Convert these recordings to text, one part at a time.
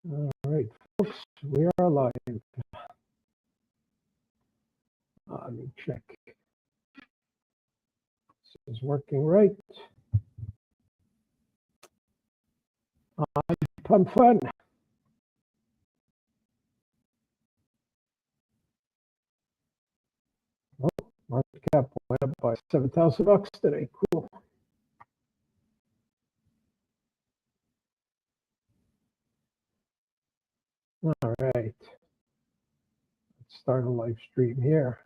All right, folks, we are live. Let me check. This is working right. Pump fun. Oh, market cap went up by $7,000 today. Cool. All right. Let's start a live stream here.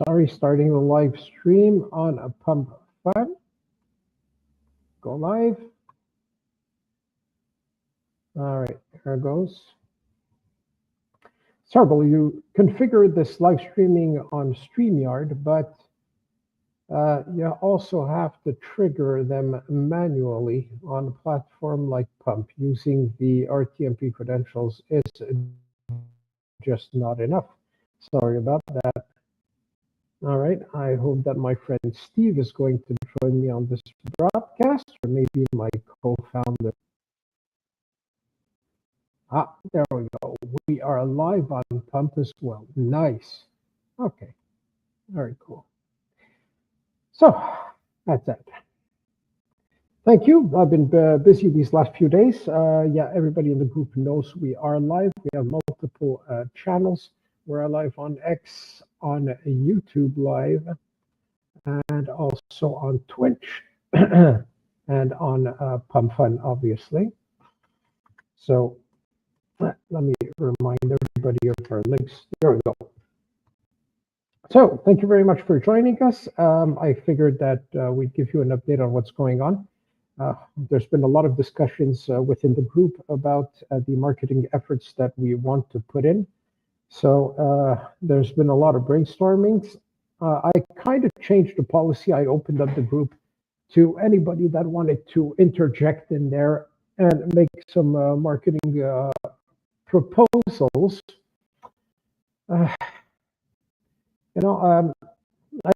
Sorry, starting the live stream on a Pump Fun. Go live. All right, here it goes. Sorry, you configured this live streaming on StreamYard, but you also have to trigger them manually on a platform like Pump. Using the RTMP credentials is just not enough. Sorry about that. All right, I hope that my friend Steve is going to join me on this broadcast, or maybe my co-founder. There we go. We are live on Pump as well. Nice. Okay, very cool. So that's it. Thank you. I've been busy these last few days. Yeah, everybody in the group knows we are live. We have multiple channels. We're live on X, on YouTube Live, and also on Twitch, and on Pump Fun, obviously. So let me remind everybody of our links. There we go. So thank you very much for joining us. I figured that we'd give you an update on what's going on. There's been a lot of discussions within the group about the marketing efforts that we want to put in. So there's been a lot of brainstormings. I kind of changed the policy. I opened up the group to anybody that wanted to interject in there and make some marketing proposals. I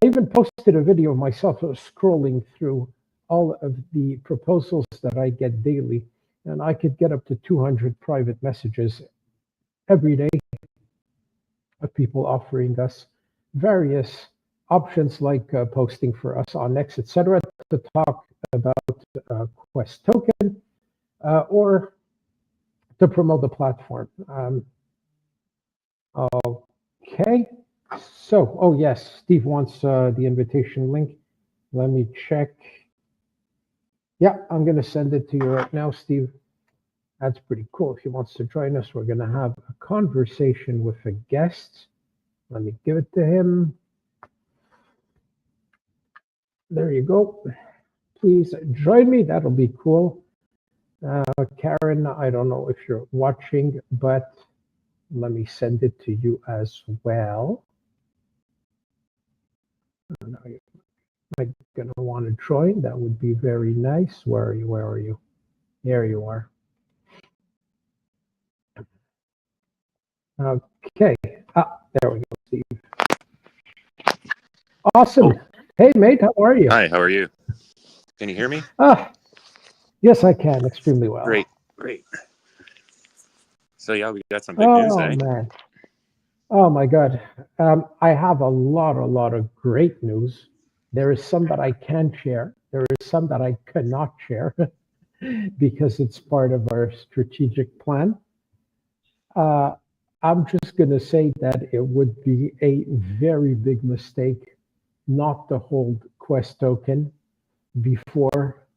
even posted a video of myself scrolling through all of the proposals that I get daily, and I could get up to 200 private messages every day of people offering us various options, like posting for us on X, etc., to talk about Quest token or to promote the platform. Okay. So, oh yes, Steve wants the invitation link. Let me check. Yeah, I'm going to send it to you right now, Steve. That's pretty cool. If he wants to join us, we're going to have a conversation with a guest. Let me give it to him. There you go. Please join me. That'll be cool. Karen, I don't know if you're watching, but let me send it to you as well. You're going to want to join. That would be very nice. Where are you? Where are you? There you are. Okay. There we go, Steve. Awesome. Oh. Hey, mate, how are you? Hi, how are you? Can you hear me? Yes, I can. Extremely well. Great. So, yeah, we got some big news, eh? Oh, man. Oh, my God. I have a lot of great news. There is some that I can share. There is some that I cannot share because it's part of our strategic plan. I'm just going to say that it would be a very big mistake not to hold Quest token before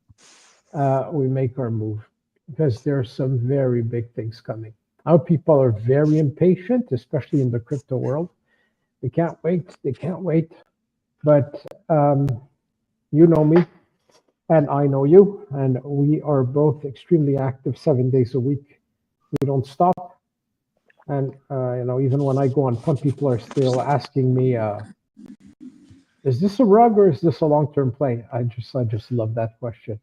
we make our move, because there are some very big things coming. Our people are very impatient, especially in the crypto world. They can't wait. They can't wait. But you know me, and I know you, and we are both extremely active 7 days a week. We don't stop. And even when I go on Pump, people are still asking me, is this a rug or is this a long-term play? I just love that question.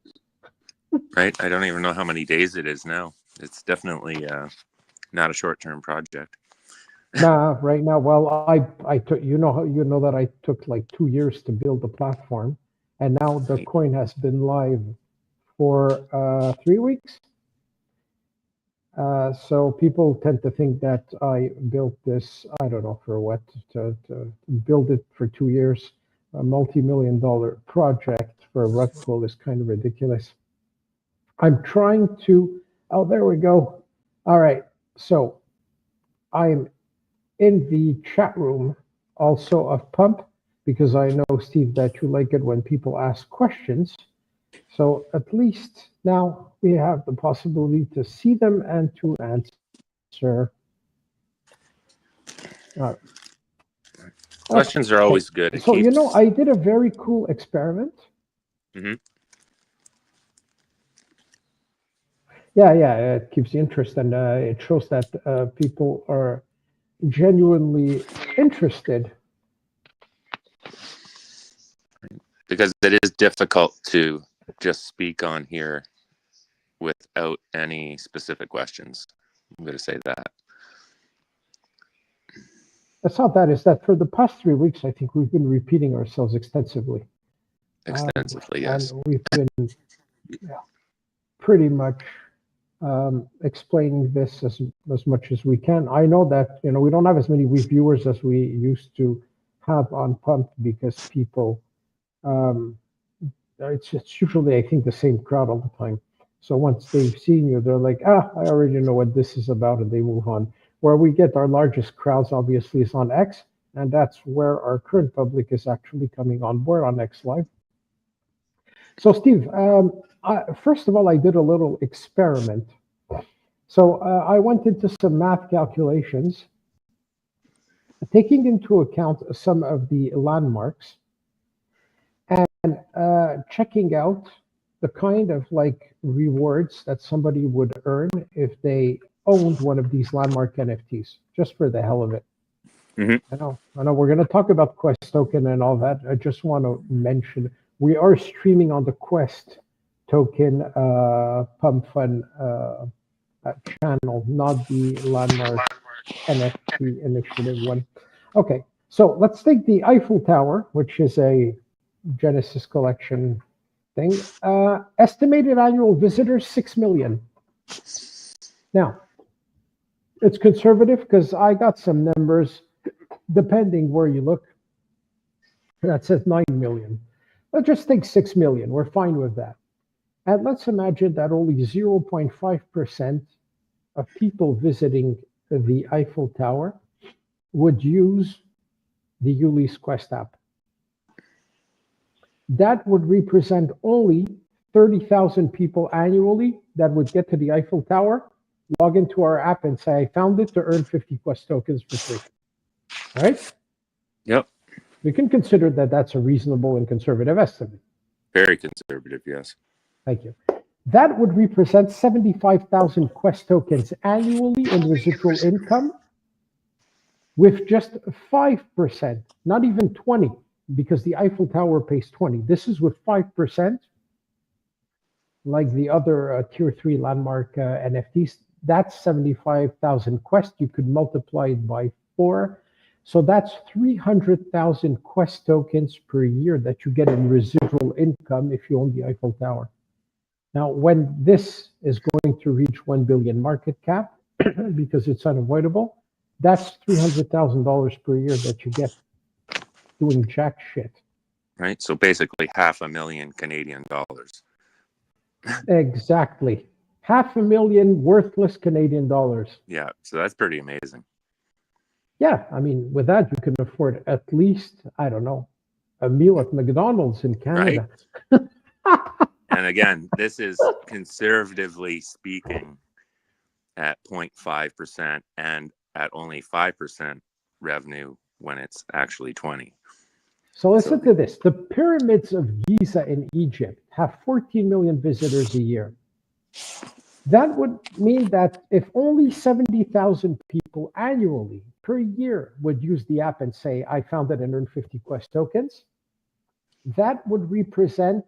Right. I don't even know how many days it is now. It's definitely Not a short-term project. Nah, right now, well, I took, you know that I took like 2 years to build the platform, and now the coin has been live for 3 weeks. So people tend to think that I built this, I don't know for what, to build it for 2 years. A multi-million-dollar project for a rug pull is kind of ridiculous. I'm trying to, oh, there we go. All right, so I'm in the chat room also of Pump, because I know, Steve, that you like it when people ask questions. So at least now we have the possibility to see them and to answer. Questions are always good. It So, keeps... I did a very cool experiment. Mm-hmm. Yeah, it keeps the interest, and it shows that people are genuinely interested. Because it is difficult to just speak on here without any specific questions. I'm going to say that. That's not that. It's that for the past 3 weeks, I think we've been repeating ourselves extensively. Extensively, yes. And we've been pretty much explaining this as much as we can. I know that we don't have as many viewers as we used to have on Pump, because people, it's usually, I think, the same crowd all the time. So once they've seen you, they're like, I already know what this is about, and they move on. Where we get our largest crowds, obviously, is on X, and that's where our current public is actually coming on board on X Live. So, Steve, first of all, I did a little experiment. So I went into some math calculations, taking into account some of the landmarks, and checking out the kind of rewards that somebody would earn if they owned one of these landmark NFTs, just for the hell of it. Mm-hmm. I know we're going to talk about Quest token and all that. I just want to mention we are streaming on the Quest token Pump Fun channel, not the landmark NFT initiative one. Okay, so let's take the Eiffel Tower, which is a Genesis collection thing. Estimated annual visitors, 6 million. Now, it's conservative because I got some numbers, depending where you look, that says 9 million. Let's just think 6 million. We're fine with that. And let's imagine that only 0.5% of people visiting the Eiffel Tower would use the Ulys Quest app. That would represent only 30,000 people annually that would get to the Eiffel Tower, log into our app, and say, I found it, to earn 50 Quest tokens for free. All right? Yep. We can consider that that's a reasonable and conservative estimate. Very conservative, yes. Thank you. That would represent 75,000 Quest tokens annually in residual income, with just 5%, not even 20, because the Eiffel Tower pays 20. This is with 5%, like the other tier 3 landmark NFTs. That's 75,000 Quest. You could multiply it by 4. So that's 300,000 Quest tokens per year that you get in residual income if you own the Eiffel Tower. Now, when this is going to reach 1 billion market cap, because it's unavoidable, that's $300,000 per year that you get doing jack shit. Right. So basically $500,000 Canadian dollars. Exactly. $500,000 worthless Canadian dollars. Yeah. So that's pretty amazing. Yeah. I mean, with that, you can afford at least, I don't know, a meal at McDonald's in Canada. Right. And again, this is conservatively speaking at 0.5% and at only 5% revenue when it's actually 20. So listen to this. The pyramids of Giza in Egypt have 14 million visitors a year. That would mean that if only 70,000 people annually per year would use the app and say, I found it and earned 50 Quest tokens, that would represent,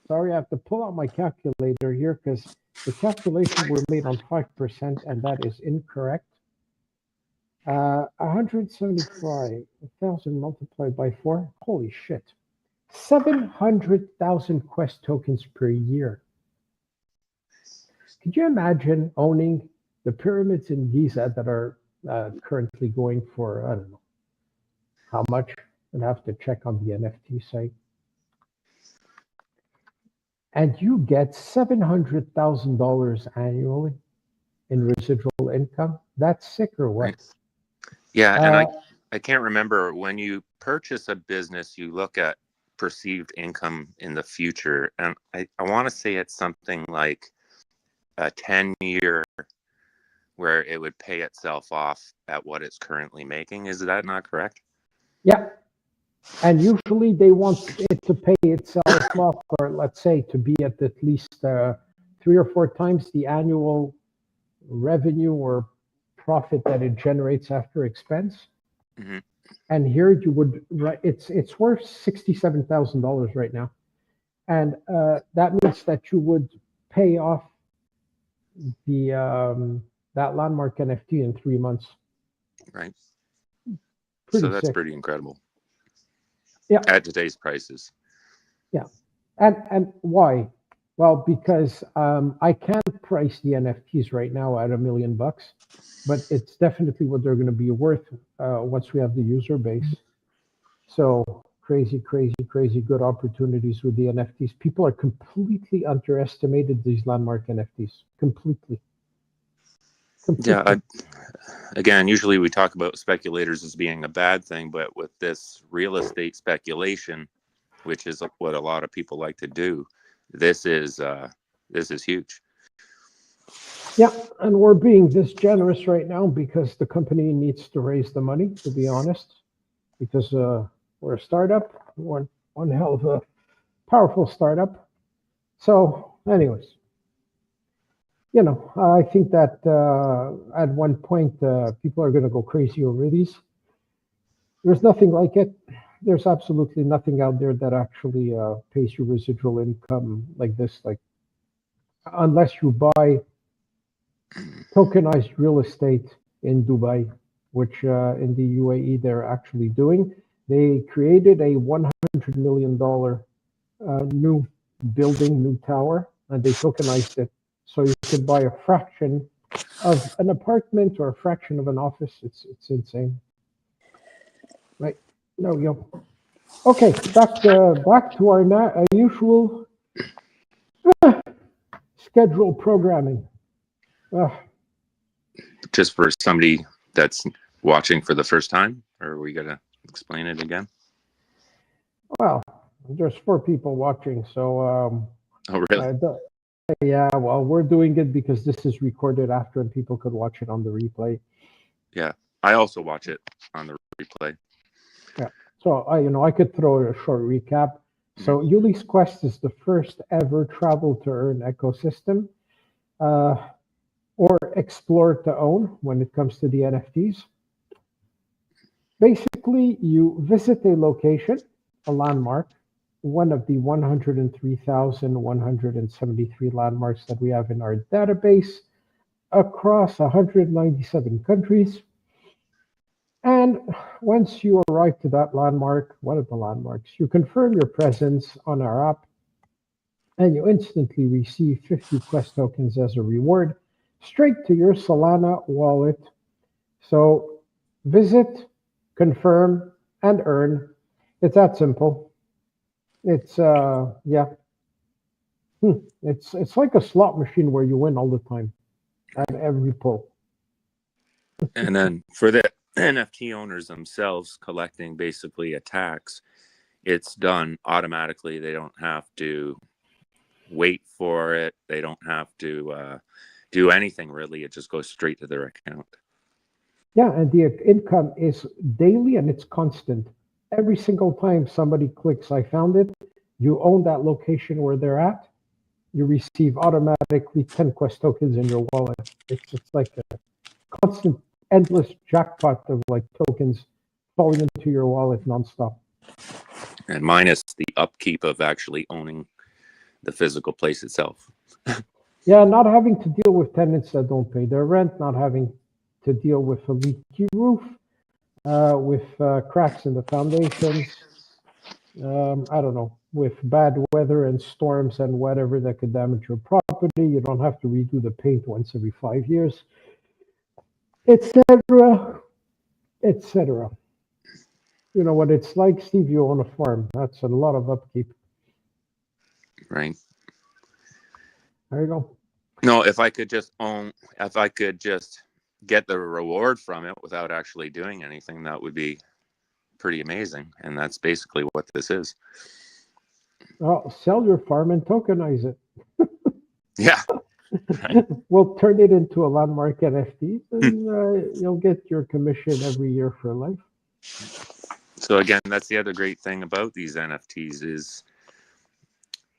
sorry, I have to pull out my calculator here because The calculation were made on 5%, and that is incorrect. 175,000 multiplied by 4. Holy shit. 700,000 Quest tokens per year. Could you imagine owning the pyramids in Giza that are currently going for, I don't know, how much? I'd have to check on the NFT site. And you get $700,000 annually in residual income. That's sick or what? Yeah, and I can't remember, when you purchase a business, you look at perceived income in the future. And I want to say it's something like a 10-year where it would pay itself off at what it's currently making. Is that not correct? Yeah. And usually they want it to pay itself off, or let's say to be at least 3 or 4 times the annual revenue or profit that it generates after expense. Mm-hmm. And here you would, it's worth $67,000 right now. And that means that you would pay off the that landmark NFT in 3 months. Right. Pretty so that's sick. pretty incredible. Yeah. At today's prices. Yeah. And why? Well, because I can't price the NFTs right now at $1 million, but it's definitely what they're going to be worth once we have the user base. So crazy good opportunities with the NFTs. People are completely underestimated these landmark NFTs. Completely. Yeah. Again, usually we talk about speculators as being a bad thing, but with this real estate speculation, which is what a lot of people like to do, this is huge. Yeah, and we're being this generous right now because the company needs to raise the money, to be honest, because we're a startup, one hell of a powerful startup. So anyways, I think that at one point people are going to go crazy over these. There's nothing like it. There's absolutely nothing out there that actually pays you residual income like this, like unless you buy tokenized real estate in Dubai, which in the UAE they're actually doing. They created a $100 million new building, new tower, and they tokenized it. So you could buy a fraction of an apartment or a fraction of an office. It's insane. Right. There we go. Okay, back to our usual schedule programming. Just for somebody that's watching for the first time, or are we gonna explain it again? Well, there's 4 people watching, so Oh, really? yeah, well, we're doing it because this is recorded after and people could watch it on the replay. Yeah, I also watch it on the replay. Yeah, so I could throw a short recap. So Ulys Quest is the first ever travel to earn ecosystem, or explore to own when it comes to the NFTs. Basically, you visit a location, a landmark, one of the 103,173 landmarks that we have in our database across 197 countries. And once you arrive to that landmark, one of the landmarks, you confirm your presence on our app, and you instantly receive 50 Quest tokens as a reward straight to your Solana wallet. So visit, confirm, and earn. It's that simple. It's it's like a slot machine where you win all the time at every pull. And then for the NFT owners themselves collecting basically a tax, it's done automatically. They don't have to wait for it. They don't have to do anything really. It just goes straight to their account. Yeah, and the income is daily and it's constant. Every single time somebody clicks, I found it, you own that location where they're at, you receive automatically 10 Quest tokens in your wallet. It's just like a constant, endless jackpot of like tokens falling into your wallet nonstop. And minus the upkeep of actually owning the physical place itself. Yeah, not having to deal with tenants that don't pay their rent, not having to deal with a leaky roof, with cracks in the foundations. I don't know, with bad weather and storms and whatever that could damage your property. You don't have to redo the paint once every 5 years, etc., etc. You know what it's like, Steve? You own a farm. That's a lot of upkeep. Right. There you go. No, if I could just get the reward from it without actually doing anything, that would be pretty amazing. And that's basically what this is. Well, sell your farm and tokenize it. Yeah. Right. We'll turn it into a landmark NFT, and you'll get your commission every year for life. So again, that's the other great thing about these NFTs is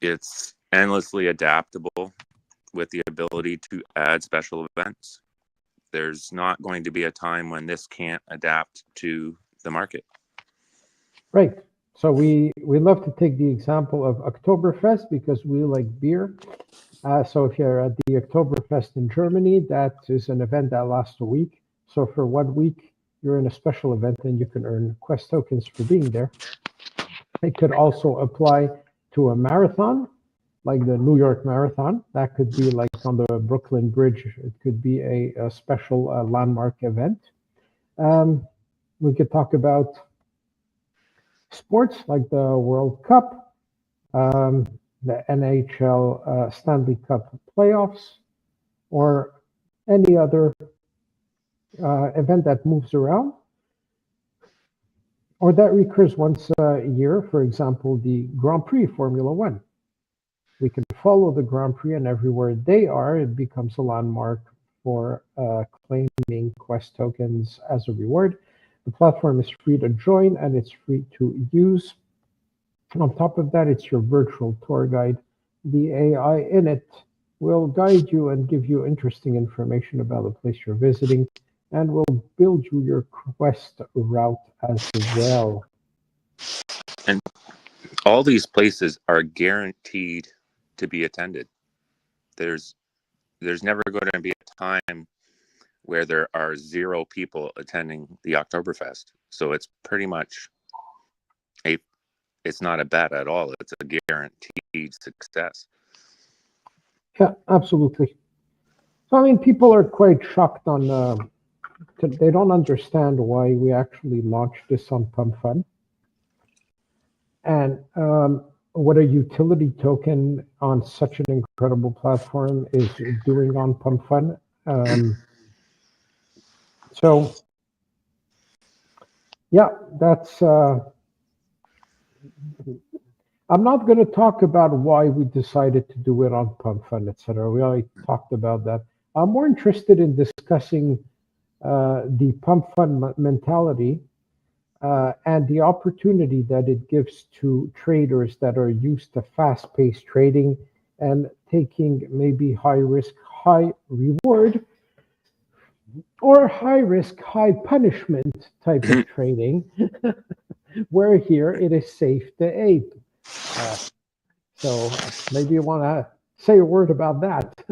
it's endlessly adaptable with the ability to add special events. There's not going to be a time when this can't adapt to the market. Right. So we love to take the example of Oktoberfest because we like beer. So if you're at the Oktoberfest in Germany, that is an event that lasts a week. So for 1 week, you're in a special event and you can earn Quest tokens for being there. It could also apply to a marathon, like the New York Marathon. That could be like on the Brooklyn Bridge. It could be a special landmark event. We could talk about sports like the World Cup, the NHL Stanley Cup playoffs, or any other event that moves around or that recurs once a year. For example, the Grand Prix Formula One. We can follow the Grand Prix, and everywhere they are, it becomes a landmark for claiming Quest tokens as a reward. The platform is free to join and it's free to use. On top of that, it's your virtual tour guide. The AI in it will guide you and give you interesting information about the place you're visiting and will build you your Quest route as well. And all these places are guaranteed to be attended. There's never going to be a time where there are 0 people attending the Oktoberfest. So it's pretty much it's not a bet at all. It's a guaranteed success. Yeah, absolutely. So, I mean, people are quite shocked on, they don't understand why we actually launched this on Pump Fun. And what a utility token on such an incredible platform is doing on Pump Fun. So, yeah, that's. I'm not going to talk about why we decided to do it on Pump Fun, etc. We already talked about that. I'm more interested in discussing the Pump Fun mentality and the opportunity that it gives to traders that are used to fast-paced trading and taking maybe high risk, high reward, or high risk, high punishment type of trading, where here it is safe to ape. So maybe you want to say a word about that.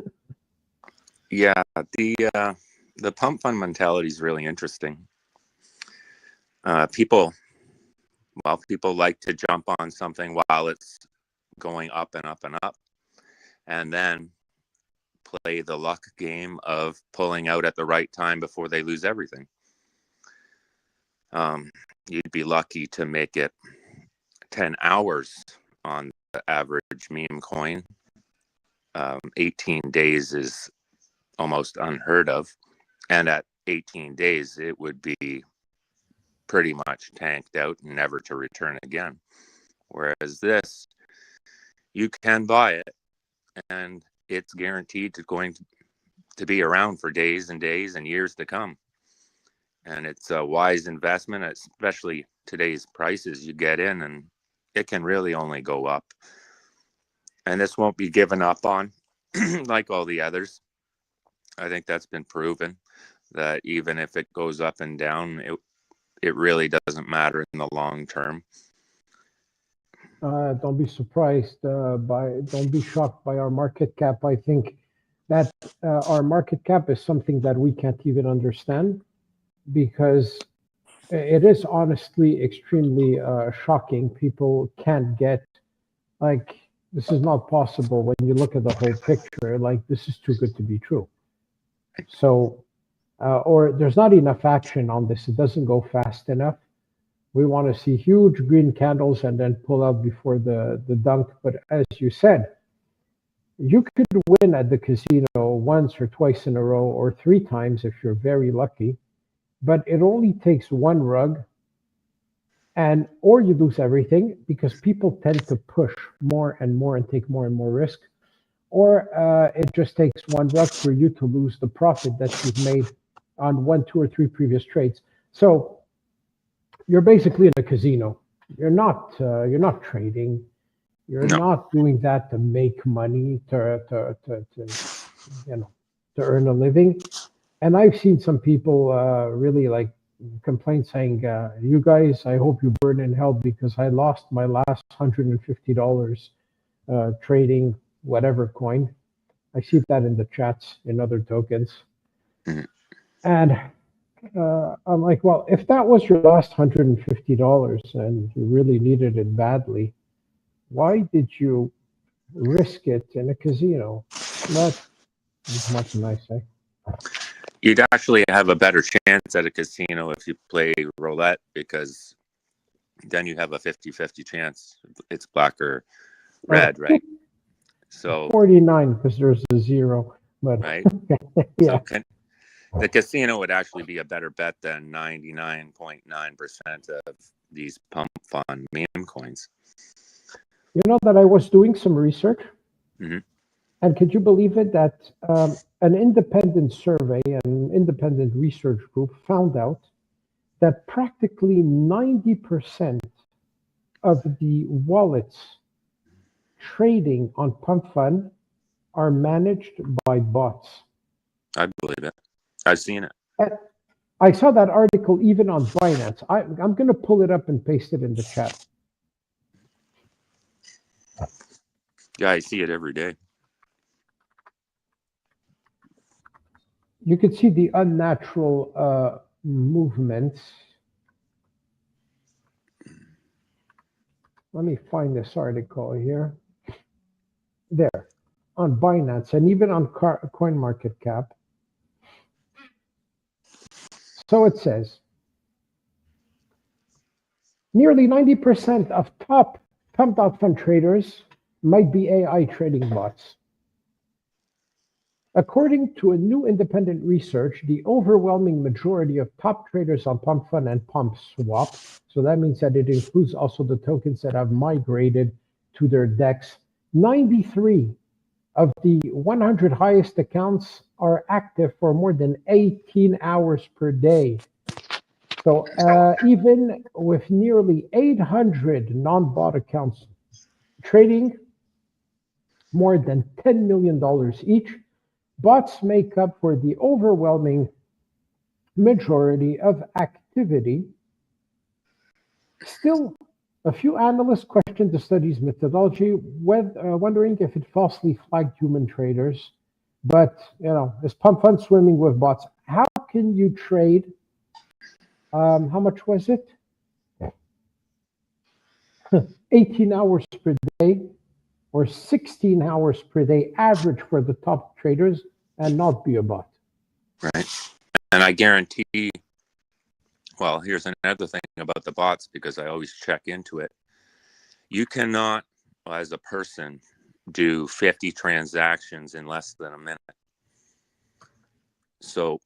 Yeah, the Pump Fun mentality is really interesting. People like to jump on something while it's going up and up and up, and then play the luck game of pulling out at the right time before they lose everything. You'd be lucky to make it 10 hours on the average meme coin. 18 days is almost unheard of. And at 18 days, it would be pretty much tanked out and never to return again. Whereas this, you can buy it and it's guaranteed to be around for days and days and years to come. And it's a wise investment, especially today's prices. You get in and it can really only go up. And this won't be given up on like all the others. I think that's been proven that even if it goes up and down, it really doesn't matter in the long term. Don't be surprised don't be shocked by our market cap. I think that our market cap is something that we can't even understand, because it is honestly extremely shocking. People can't get, like, this is not possible when you look at the whole picture. Like, this is too good to be true. So, or there's not enough action on this. It doesn't go fast enough. We want to see huge green candles and then pull out before the dunk. But as you said, you could win at the casino once or twice in a row or 3 times if you're very lucky. But it only takes one rug, and or you lose everything, because people tend to push more and more and take more and more risk, or it just takes one rug for you to lose the profit that you've made on 1, 2, or 3 previous trades. So you're basically in a casino. You're not trading. You're not doing that to make money, to earn a living. And I've seen some people really like complain, saying, "You guys, I hope you burn in hell, because I lost my last $150 trading whatever coin." I see that in the chats in other tokens, and I'm like, well, if that was your last $150 and you really needed it badly, why did you risk it in a casino? Not much nice, eh? You'd actually have a better chance at a casino if you play roulette, because then you have a 50-50 chance. It's black or red, right? So 49, because there's a 0. But right. yeah. So the casino would actually be a better bet than 99.9% of these pump fund meme coins. You know that I was doing some research, Mm-hmm. and could you believe it, that an independent survey, an independent research group found out that practically 90% of the wallets trading on Pump Fund are managed by bots. I believe it. I've seen it. And I saw that article even on Binance. I'm going to pull it up and paste it in the chat. Yeah, I see it every day. You can see the unnatural movements. Let me find this article here. There, on Binance, and even on CoinMarketCap. So it says, nearly 90% of top pump.fund traders might be AI trading bots. According to a new independent research, the overwhelming majority of top traders on Pump Fund and Pump Swap, so that means that it includes also the tokens that have migrated to their DEX, 93 of the 100 highest accounts are active for more than 18 hours per day. So even with nearly 800 non-bot accounts trading more than $10 million each, bots make up for the overwhelming majority of activity. Still, a few analysts questioned the study's methodology, wondering if it falsely flagged human traders. But, is Pump Fund swimming with bots? How can you trade? How much was it? 18 hours per day, or 16 hours per day average for the top traders, and not be a bot. Right. And I guarantee, well, here's another thing about the bots, because I always check into it. You cannot, as a person, do 50 transactions in less than a minute. So,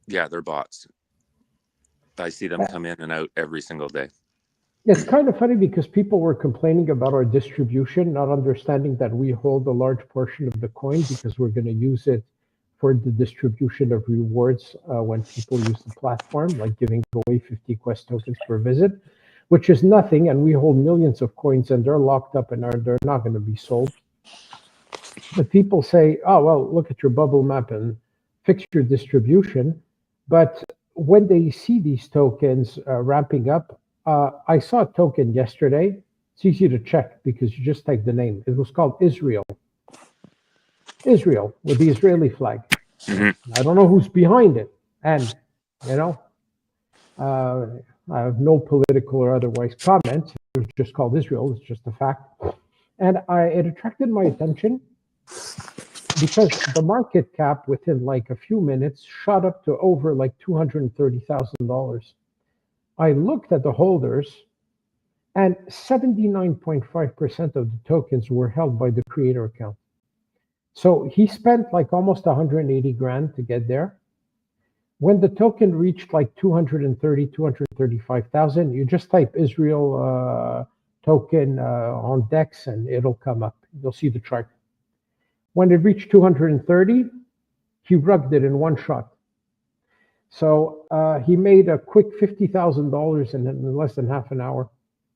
yeah, they're bots. I see them come in and out every single day. It's kind of funny, because people were complaining about our distribution, not understanding that we hold a large portion of the coin, because we're going to use it for the distribution of rewards when people use the platform, like giving away 50 Quest tokens per visit, which is nothing, and we hold millions of coins, and they're locked up and they're not going to be sold. But people say, oh, well, look at your bubble map and fix your distribution. But when they see these tokens ramping up, I saw a token yesterday. It's easy to check because you just type the name. It was called Israel. Israel with the Israeli flag. Mhm. I don't know who's behind it. And, you know, I have no political or otherwise comments. It was just called Israel. It's just a fact. And it attracted my attention because the market cap within like a few minutes shot up to over like $230,000. I looked at the holders, and 79.5% of the tokens were held by the creator account. So he spent like almost 180 grand to get there. When the token reached like 235,000, you just type Israel token on DEX and it'll come up. You'll see the chart. When it reached 230, he rugged it in one shot. So he made a quick $50,000 in less than half an hour,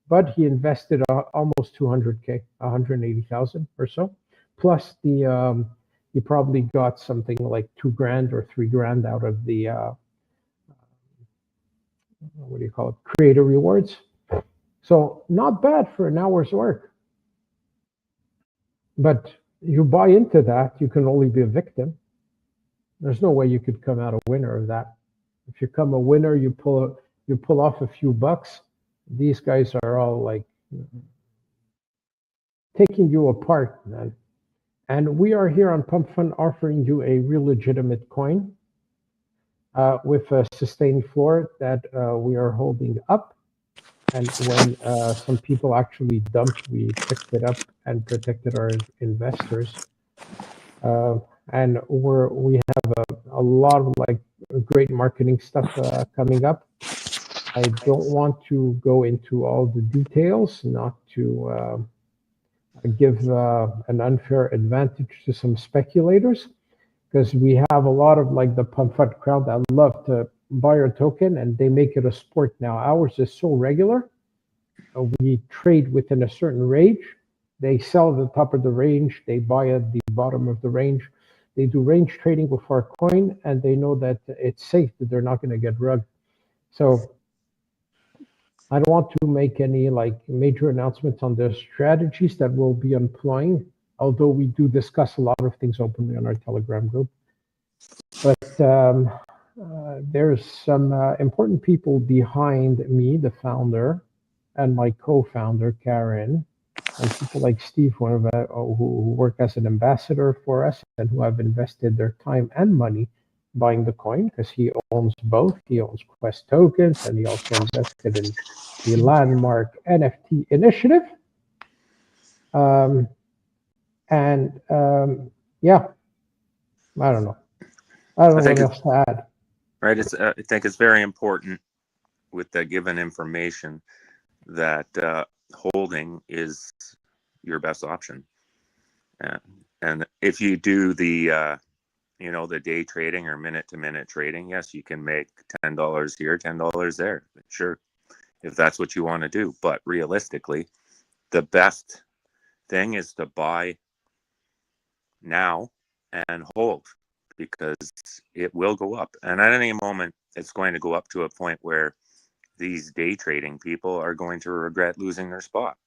but he invested almost 200K, 180,000 or so. Plus he probably got something like 2 grand or 3 grand out of the, what do you call it, creator rewards. So not bad for an hour's work. But you buy into that, you can only be a victim. There's no way you could come out a winner of that. If you come a winner, you pull off a few bucks. These guys are all like taking you apart, man. And we are here on Pump Fund offering you a real legitimate coin with a sustained floor that we are holding up. And when some people actually dumped, we picked it up and protected our investors. And we have a lot of like great marketing stuff coming up. I don't want to go into all the details, not to give an unfair advantage to some speculators, because we have a lot of like the pump fund crowd that love to buy our token and they make it a sport now. Ours is so regular. We trade within a certain range. They sell at the top of the range. They buy at the bottom of the range. They do range trading with our coin, and they know that it's safe, that they're not going to get rugged. So I don't want to make any like major announcements on the strategies that we'll be employing, although we do discuss a lot of things openly on our Telegram group. But there's some important people behind me, the founder, and my co-founder, Karen, and people like Steve, who work as an ambassador for us and who have invested their time and money buying the coin, because he owns both. He owns Quest tokens, and he also invested in the landmark NFT initiative. Yeah, I don't know. I don't know what else to add. Right. I think it's very important with the given information that holding is your best option. And if you do the the day trading or minute to minute trading, yes, you can make $10 here, $10 there. Sure, if that's what you want to do. But realistically, the best thing is to buy now and hold, because it will go up. And at any moment, it's going to go up to a point where these day trading people are going to regret losing their spot.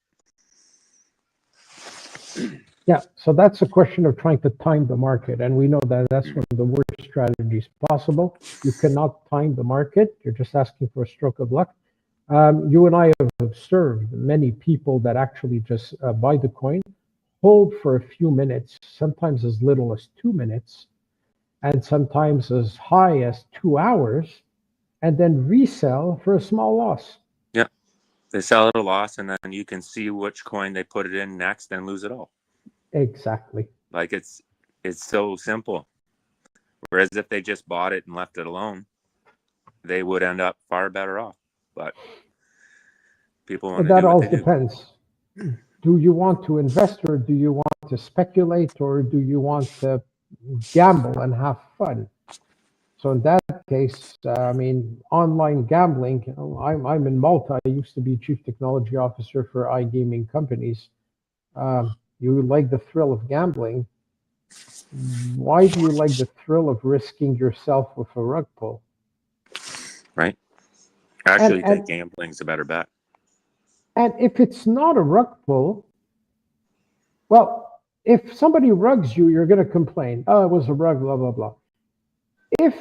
Yeah, so that's a question of trying to time the market. And we know that that's one of the worst strategies possible. You cannot time the market. You're just asking for a stroke of luck. You and I have observed many people that actually just buy the coin, hold for a few minutes, sometimes as little as 2 minutes, and sometimes as high as 2 hours, and then resell for a small loss. Yeah, they sell at a loss, and then you can see which coin they put it in next and lose it all. Exactly. Like it's so simple. Whereas if they just bought it and left it alone, they would end up far better off. But people want to do what they do. That all depends. Do you want to invest, or do you want to speculate, or do you want to gamble and have fun? So in that case, online gambling, I'm in Malta. I used to be chief technology officer for iGaming companies. You like the thrill of gambling. Why do you like the thrill of risking yourself with a rug pull? Right. Actually, I think gambling's a better bet. And if it's not a rug pull, well, If somebody rugs you, you're going to complain. Oh, it was a rug, blah, blah, blah. If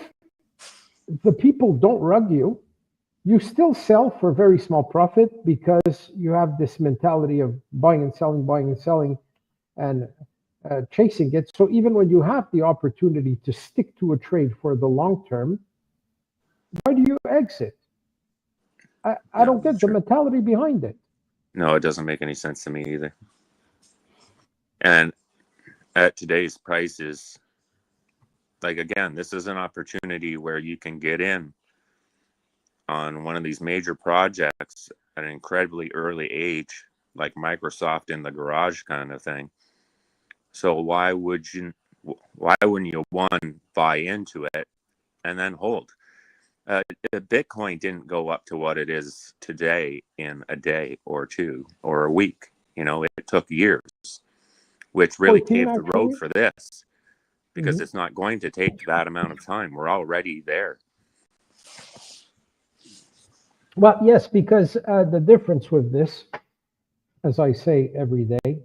the people don't rug you, you still sell for a very small profit because you have this mentality of buying and selling, and chasing it. So even when you have the opportunity to stick to a trade for the long term, why do you exit? I don't get the mentality behind it. No, it doesn't make any sense to me either. And at today's prices, like, again, this is an opportunity where you can get in on one of these major projects at an incredibly early age, like Microsoft in the garage kind of thing. So why wouldn't you, one, buy into it and then hold? Bitcoin didn't go up to what it is today in a day or two or a week. It took years, which really 14, paved the road actually. for this, because it's not going to take that amount of time. We're already there. Well, yes, because the difference with this, as I say every day,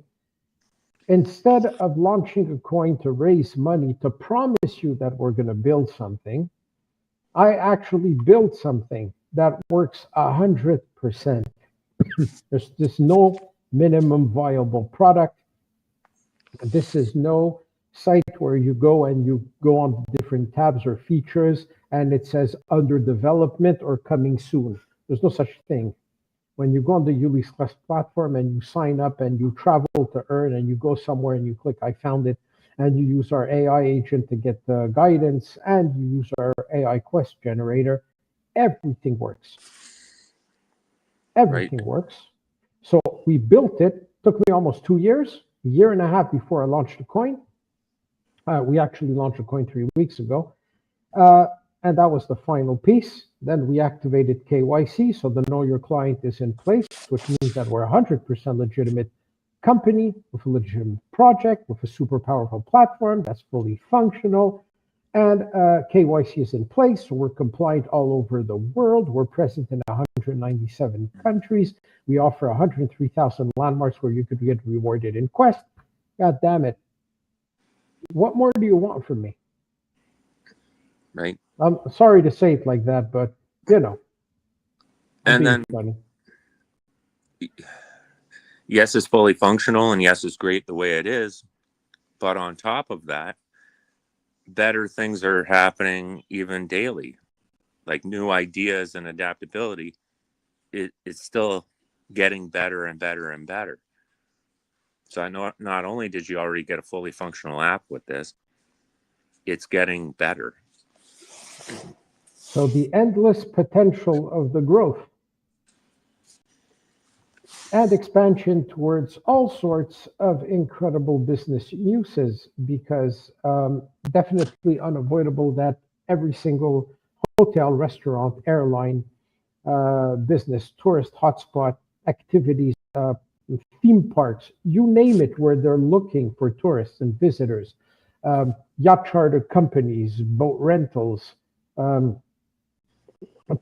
instead of launching a coin to raise money to promise you that we're going to build something, I actually built something that works 100%. There's no minimum viable product. This is no site where you go and you go on different tabs or features and it says under development or coming soon. There's no such thing. When you go on the Ulys platform and you sign up and you travel to earn and you go somewhere and you click I found it, and you use our AI agent to get the guidance, and you use our AI quest generator, everything works. Everything works. So we built it. Took me almost 2 years, a year and a half before I launched the coin. We actually launched a coin 3 weeks ago. And that was the final piece. Then we activated KYC, so the Know Your Client is in place, which means that we're 100% legitimate company with a legitimate project, with a super powerful platform that's fully functional, and KYC is in place, so we're compliant all over the world. We're present in 197 countries. We offer 103,000 landmarks where you could get rewarded in Quest. God damn it. What more do you want from me? Right. I'm sorry to say it like that, but And then, funny. Yes, it's fully functional, and yes, it's great the way it is. But on top of that, better things are happening even daily, like new ideas and adaptability. It's still getting better and better and better. So I know not only did you already get a fully functional app with this, it's getting better. So the endless potential of the growth and expansion towards all sorts of incredible business uses, because definitely unavoidable that every single hotel, restaurant, airline, business, tourist hotspot, activities, theme parks, you name it, where they're looking for tourists and visitors, yacht charter companies, boat rentals,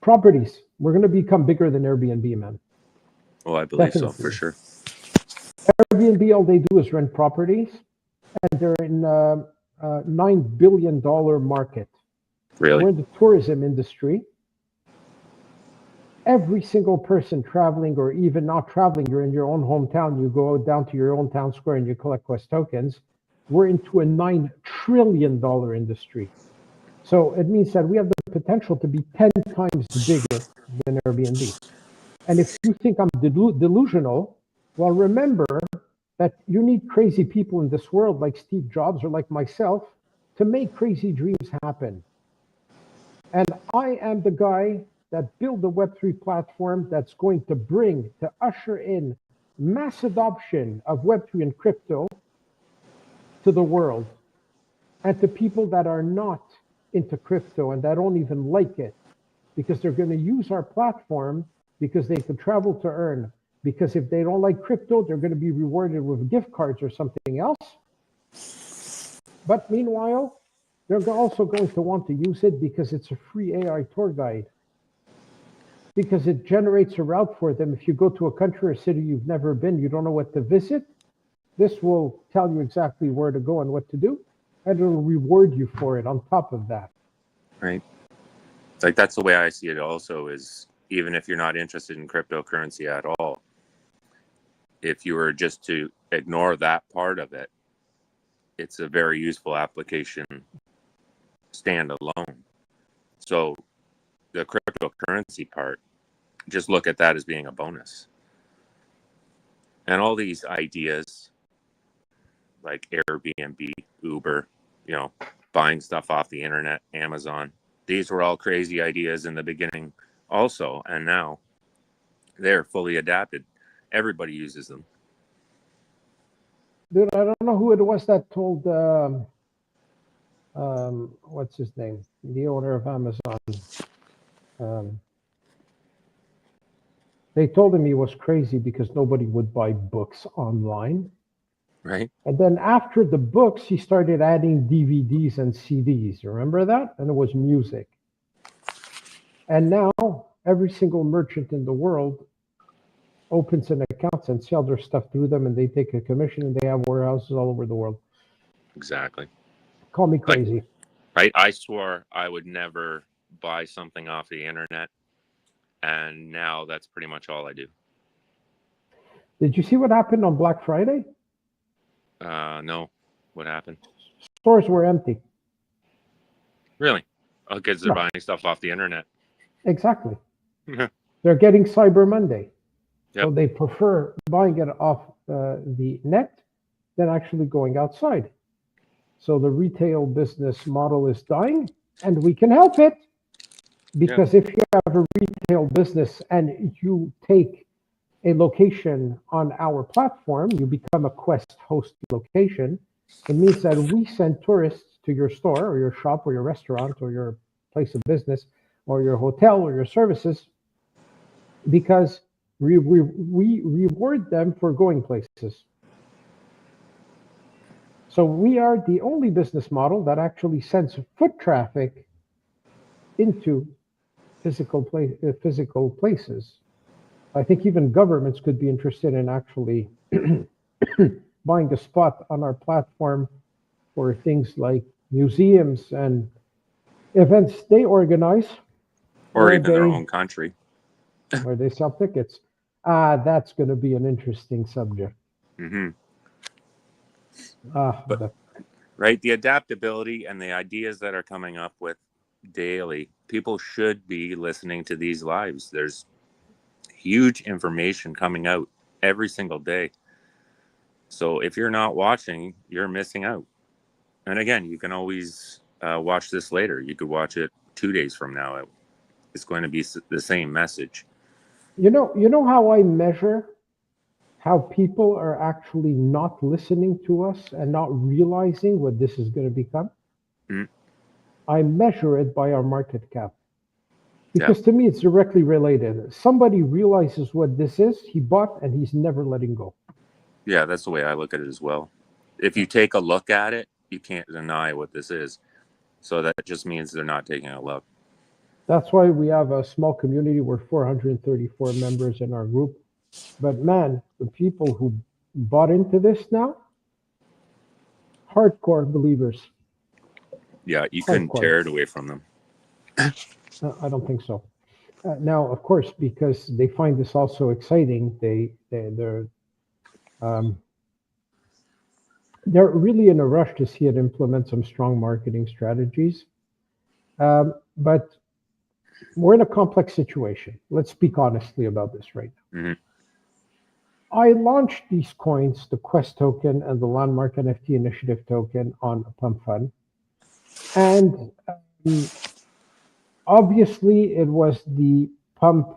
properties. We're going to become bigger than Airbnb, man. Oh, I believe so, for sure. Airbnb, all they do is rent properties, and they're in a $9 billion market. Really? We're in the tourism industry. Every single person traveling, or even not traveling, you're in your own hometown, you go down to your own town square and you collect Quest tokens. We're into a $9 trillion industry. So it means that we have the potential to be 10 times bigger than Airbnb. And if you think I'm delusional, well, remember that you need crazy people in this world like Steve Jobs or like myself to make crazy dreams happen. And I am the guy that built the Web3 platform that's going to usher in mass adoption of Web3 and crypto to the world, and to people that are not into crypto and that don't even like it, because they're going to use our platform because they can travel to earn. Because if they don't like crypto, they're going to be rewarded with gift cards or something else. But meanwhile, they're also going to want to use it because it's a free AI tour guide. Because it generates a route for them. If you go to a country or city you've never been, you don't know what to visit, This will tell you exactly where to go and what to do, and it'll reward you for it on top of that. Right. Like that's the way I see it also, is even if you're not interested in cryptocurrency at all, if you were just to ignore that part of it, it's a very useful application standalone. So the cryptocurrency part, just look at that as being a bonus. And all these ideas like Airbnb, Uber, buying stuff off the internet, Amazon, these were all crazy ideas in the beginning also, and now they're fully adapted. Everybody uses them. Dude, I don't know who it was that told, what's his name? The owner of Amazon. They told him he was crazy because nobody would buy books online. Right. And then after the books, he started adding DVDs and CDs. Remember that? And it was music. And now every single merchant in the world opens an account and sells their stuff through them, and they take a commission, and they have warehouses all over the world. Exactly. Call me crazy. Right. I swore I would never buy something off the internet, and now that's pretty much all I do. Did you see what happened on Black Friday? No. What happened? Stores were empty. Really? Oh, kids are buying stuff off the internet. Exactly. They're getting Cyber Monday. Yep. So they prefer buying it off the net than actually going outside. So the retail business model is dying, and we can help it. Because if you have a retail business and you take a location on our platform, you become a Quest host location. It means that we send tourists to your store or your shop or your restaurant or your place of business or your hotel or your services, because we reward them for going places. So we are the only business model that actually sends foot traffic into physical places. I think even governments could be interested in actually buying a spot on our platform for things like museums and events they organize. Or even their own country. Where they sell tickets. That's going to be an interesting subject. Mm-hmm. Right, the adaptability and the ideas that are coming up with daily, people should be listening to these lives. There's huge information coming out every single day. So if you're not watching, you're missing out. And again, you can always watch this later. You could watch it 2 days from now. It's going to be the same message. You know how I measure how people are actually not listening to us and not realizing what this is going to become? Mm. I measure it by our market cap. Because to me, it's directly related. Somebody realizes what this is, he bought, and he's never letting go. Yeah, that's the way I look at it as well. If you take a look at it, you can't deny what this is. So that just means they're not taking a look. That's why we have a small community. We're 434 members in our group. But man, the people who bought into this now, hardcore believers. Yeah, you couldn't tear it away from them. I don't think so. Now, of course, because they find this also exciting, they're really in a rush to see it implement some strong marketing strategies. But we're in a complex situation. Let's speak honestly about this right now. Mm-hmm. I launched these coins, the Quest token and the Landmark NFT Initiative token, on a pump fund. And obviously, it was the pump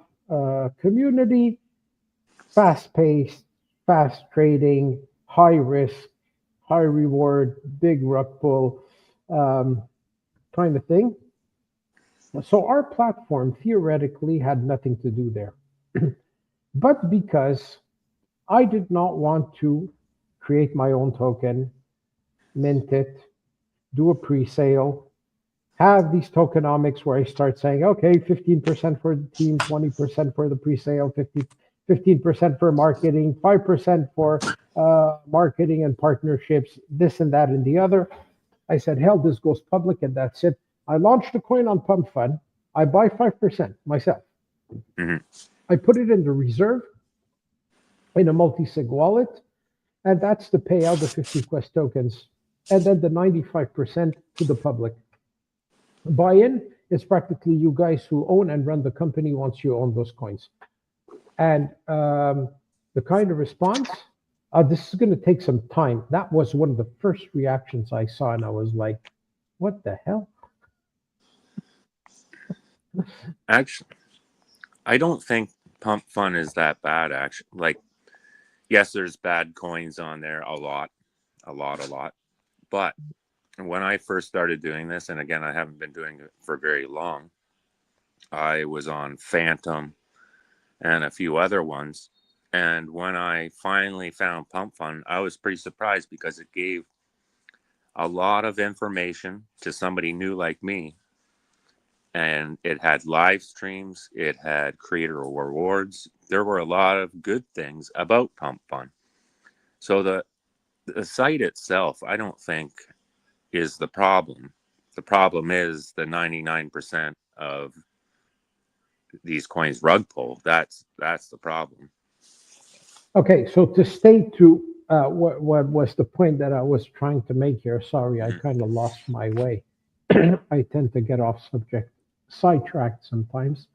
community, fast-paced, fast trading, high risk, high reward, big rug pull kind of thing. So our platform theoretically had nothing to do there. But because I did not want to create my own token, mint it, do a pre-sale, have these tokenomics where I start saying, okay, 15% for the team, 20% for the pre-sale, 15% for marketing, 5% for marketing and partnerships, this and that and the other. I said, hell, this goes public and that's it. I launched a coin on Pump Fund. I buy 5% myself. Mm-hmm. I put it in the reserve in a multi-sig wallet, and that's to pay out the 50 Quest tokens, and then the 95% to the public. Buy-in is practically you guys who own and run the company once you own those coins. And the kind of response, this is going to take some time. That was one of the first reactions I saw, and I was like, what the hell? Actually, I don't think Pump Fun is that bad, actually. Like, yes, there's bad coins on there, a lot. But when I first started doing this, and again, I haven't been doing it for very long, I was on Phantom and a few other ones. And when I finally found Pump Fun, I was pretty surprised because it gave a lot of information to somebody new like me. And it had live streams, it had creator rewards. There were a lot of good things about Pump Fun. So the site itself, I don't think is the problem. The problem is the 99% of these coins rug pull. That's the problem. Okay, so to stay to what was the point that I was trying to make here? Sorry, I kind of lost my way. I tend to get off subject, sidetracked sometimes.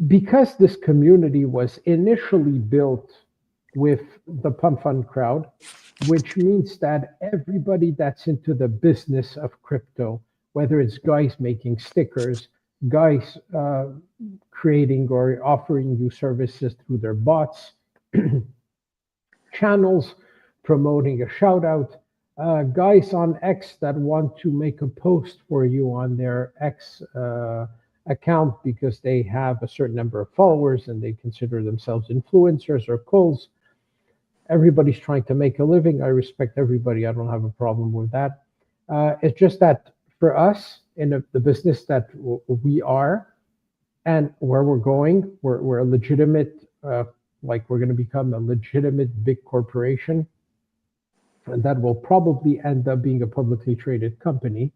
Because this community was initially built with the Pump Fund crowd, which means that everybody that's into the business of crypto, whether it's guys making stickers, guys creating or offering you services through their bots, channels promoting a shout out, guys on X that want to make a post for you on their X account because they have a certain number of followers and they consider themselves influencers or cults. Everybody's trying to make a living. I respect everybody. I don't have a problem with that. It's just that for us in the business that we are and where we're going, we're a legitimate, like we're going to become a legitimate big corporation. And that will probably end up being a publicly traded company.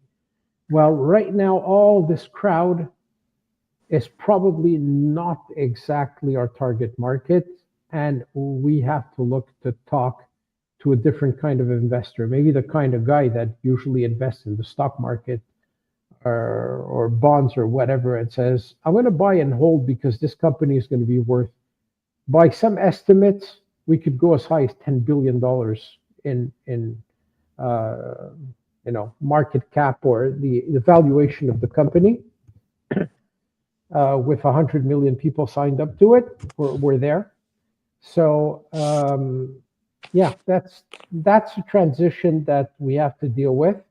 Well, right now, all this crowd is probably not exactly our target market. And we have to look to talk to a different kind of investor, maybe the kind of guy that usually invests in the stock market or bonds or whatever, and says, I'm going to buy and hold because this company is going to be worth, by some estimates, we could go as high as $10 billion in market cap or the valuation of the company. With 100 million people signed up to it, we're there. So yeah, that's a transition that we have to deal with.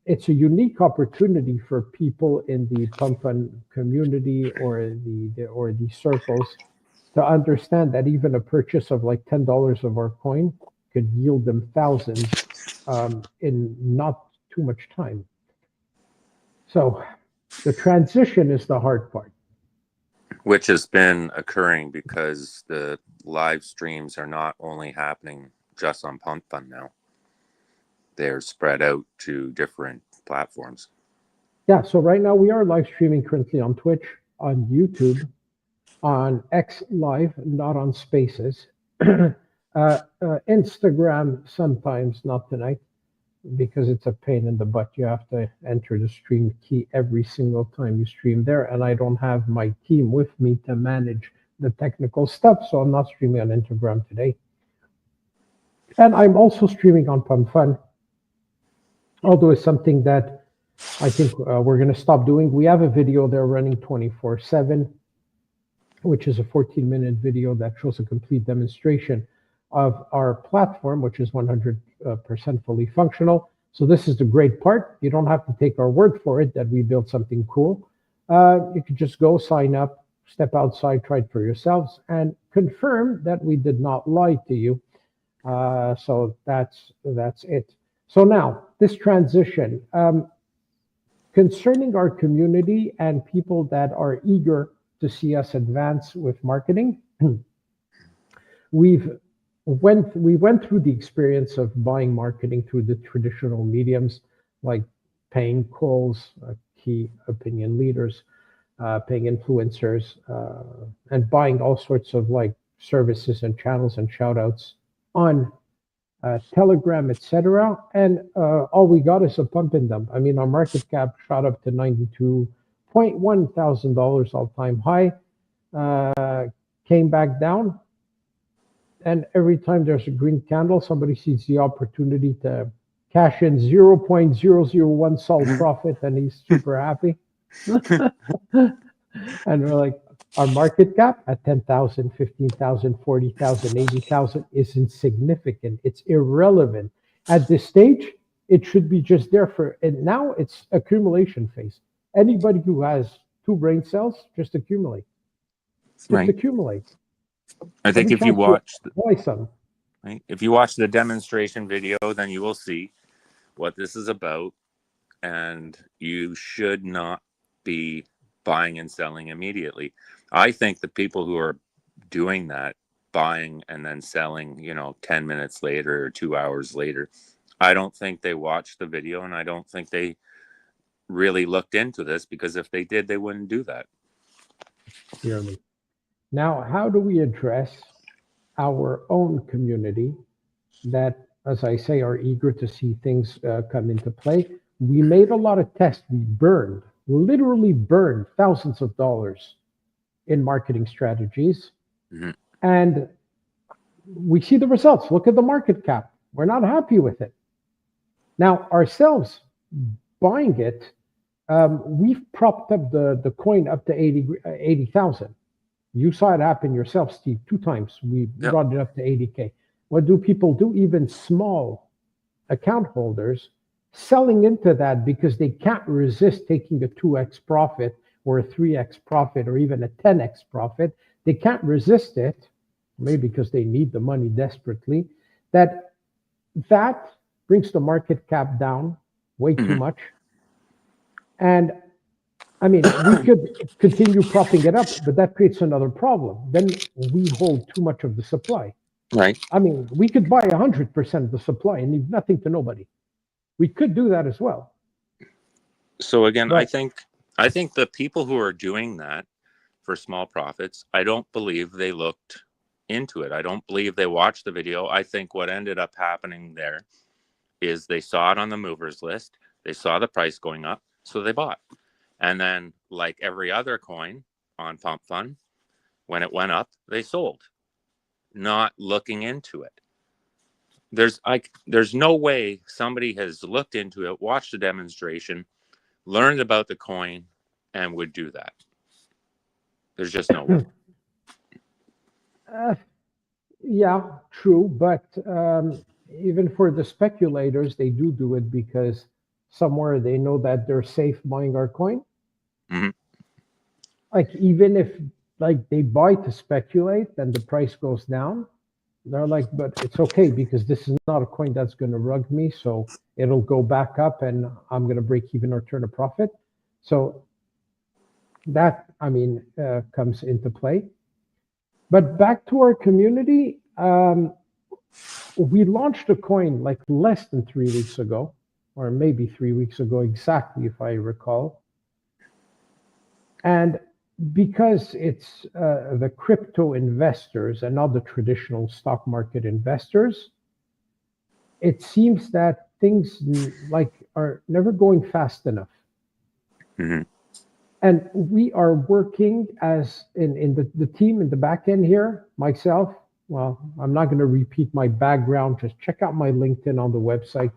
It's a unique opportunity for people in the Pump Fund community or the circles to understand that even a purchase of like $10 of our coin could yield them thousands in not too much time. So the transition is the hard part. Which has been occurring because the live streams are not only happening just on Pump Fund now. They're spread out to different platforms. Yeah, so right now we are live streaming currently on Twitch, on YouTube, on X Live, not on Spaces. Instagram sometimes, not tonight, because it's a pain in the butt. You have to enter the stream key every single time you stream there, and I don't have my team with me to manage the technical stuff, so I'm not streaming on Instagram today. And I'm also streaming on Pump Fun, although it's something that I think we're going to stop doing. We have a video there running 24/7, which is a 14-minute video that shows a complete demonstration of our platform, which is 100% fully functional. So this is the great part. You don't have to take our word for it that we built something cool. You could just go sign up, step outside, try it for yourselves, and confirm that we did not lie to you. So that's it. So now this transition, concerning our community and people that are eager to see us advance with marketing, we went through the experience of buying marketing through the traditional mediums, like paying calls, key opinion leaders, paying influencers, and buying all sorts of like services and channels and shout outs on Telegram, etc. And all we got is a pump and dump. I mean, our market cap shot up to $92.1 thousand all-time high, came back down, and every time there's a green candle, somebody sees the opportunity to cash in 0.001 solid profit, and he's super happy. And we're like, our market cap at 10,000, 15,000, 40,000, 80,000 is insignificant. It's irrelevant. At this stage, it should be just there for, and now it's accumulation phase. Anybody who has 2 brain cells, just accumulate. Just accumulate. I think if you watch, right? If you watch the demonstration video, then you will see what this is about, and you should not be buying and selling immediately. I think the people who are doing that, buying and then selling, 10 minutes later or 2 hours later, I don't think they watched the video, and I don't think they really looked into this, because if they did, they wouldn't do that. Clearly. Now, how do we address our own community that, as I say, are eager to see things come into play? We made a lot of tests. We literally burned thousands of dollars in marketing strategies. Mm-hmm. And we see the results. Look at the market cap. We're not happy with it. Now, ourselves buying it, we've propped up the coin up to 80,000. You saw it happen yourself, Steve, 2 times. We brought it up to 80K. What do people do? Even small account holders selling into that because they can't resist taking a 2x profit or a 3x profit or even a 10x profit. They can't resist it, maybe because they need the money desperately. That brings the market cap down way too much. And I mean, we could continue propping it up, but that creates another problem. Then we hold too much of the supply. Right. I mean, we could buy 100% of the supply and leave nothing to nobody. We could do that as well. So again, I think the people who are doing that for small profits, I don't believe they looked into it. I don't believe they watched the video. I think what ended up happening there is they saw it on the movers list. They saw the price going up, so they bought. And then, like every other coin on Pump Fund, when it went up, they sold, not looking into it. There's no way somebody has looked into it, watched a demonstration, learned about the coin, and would do that. There's just no way. Yeah, true. But even for the speculators, they do it because somewhere they know that they're safe buying our coin. Mm-hmm. Like, even if they buy to speculate and the price goes down, they're like, but it's okay because this is not a coin that's going to rug me. So it'll go back up and I'm going to break even or turn a profit. So that, comes into play. But back to our community, we launched a coin like less than 3 weeks ago, or maybe 3 weeks ago exactly, if I recall. And because it's the crypto investors and not the traditional stock market investors, it seems that things are never going fast enough. Mm-hmm. And we are working as in the team in the back end here, myself. Well, I'm not going to repeat my background. Just check out my LinkedIn on the website.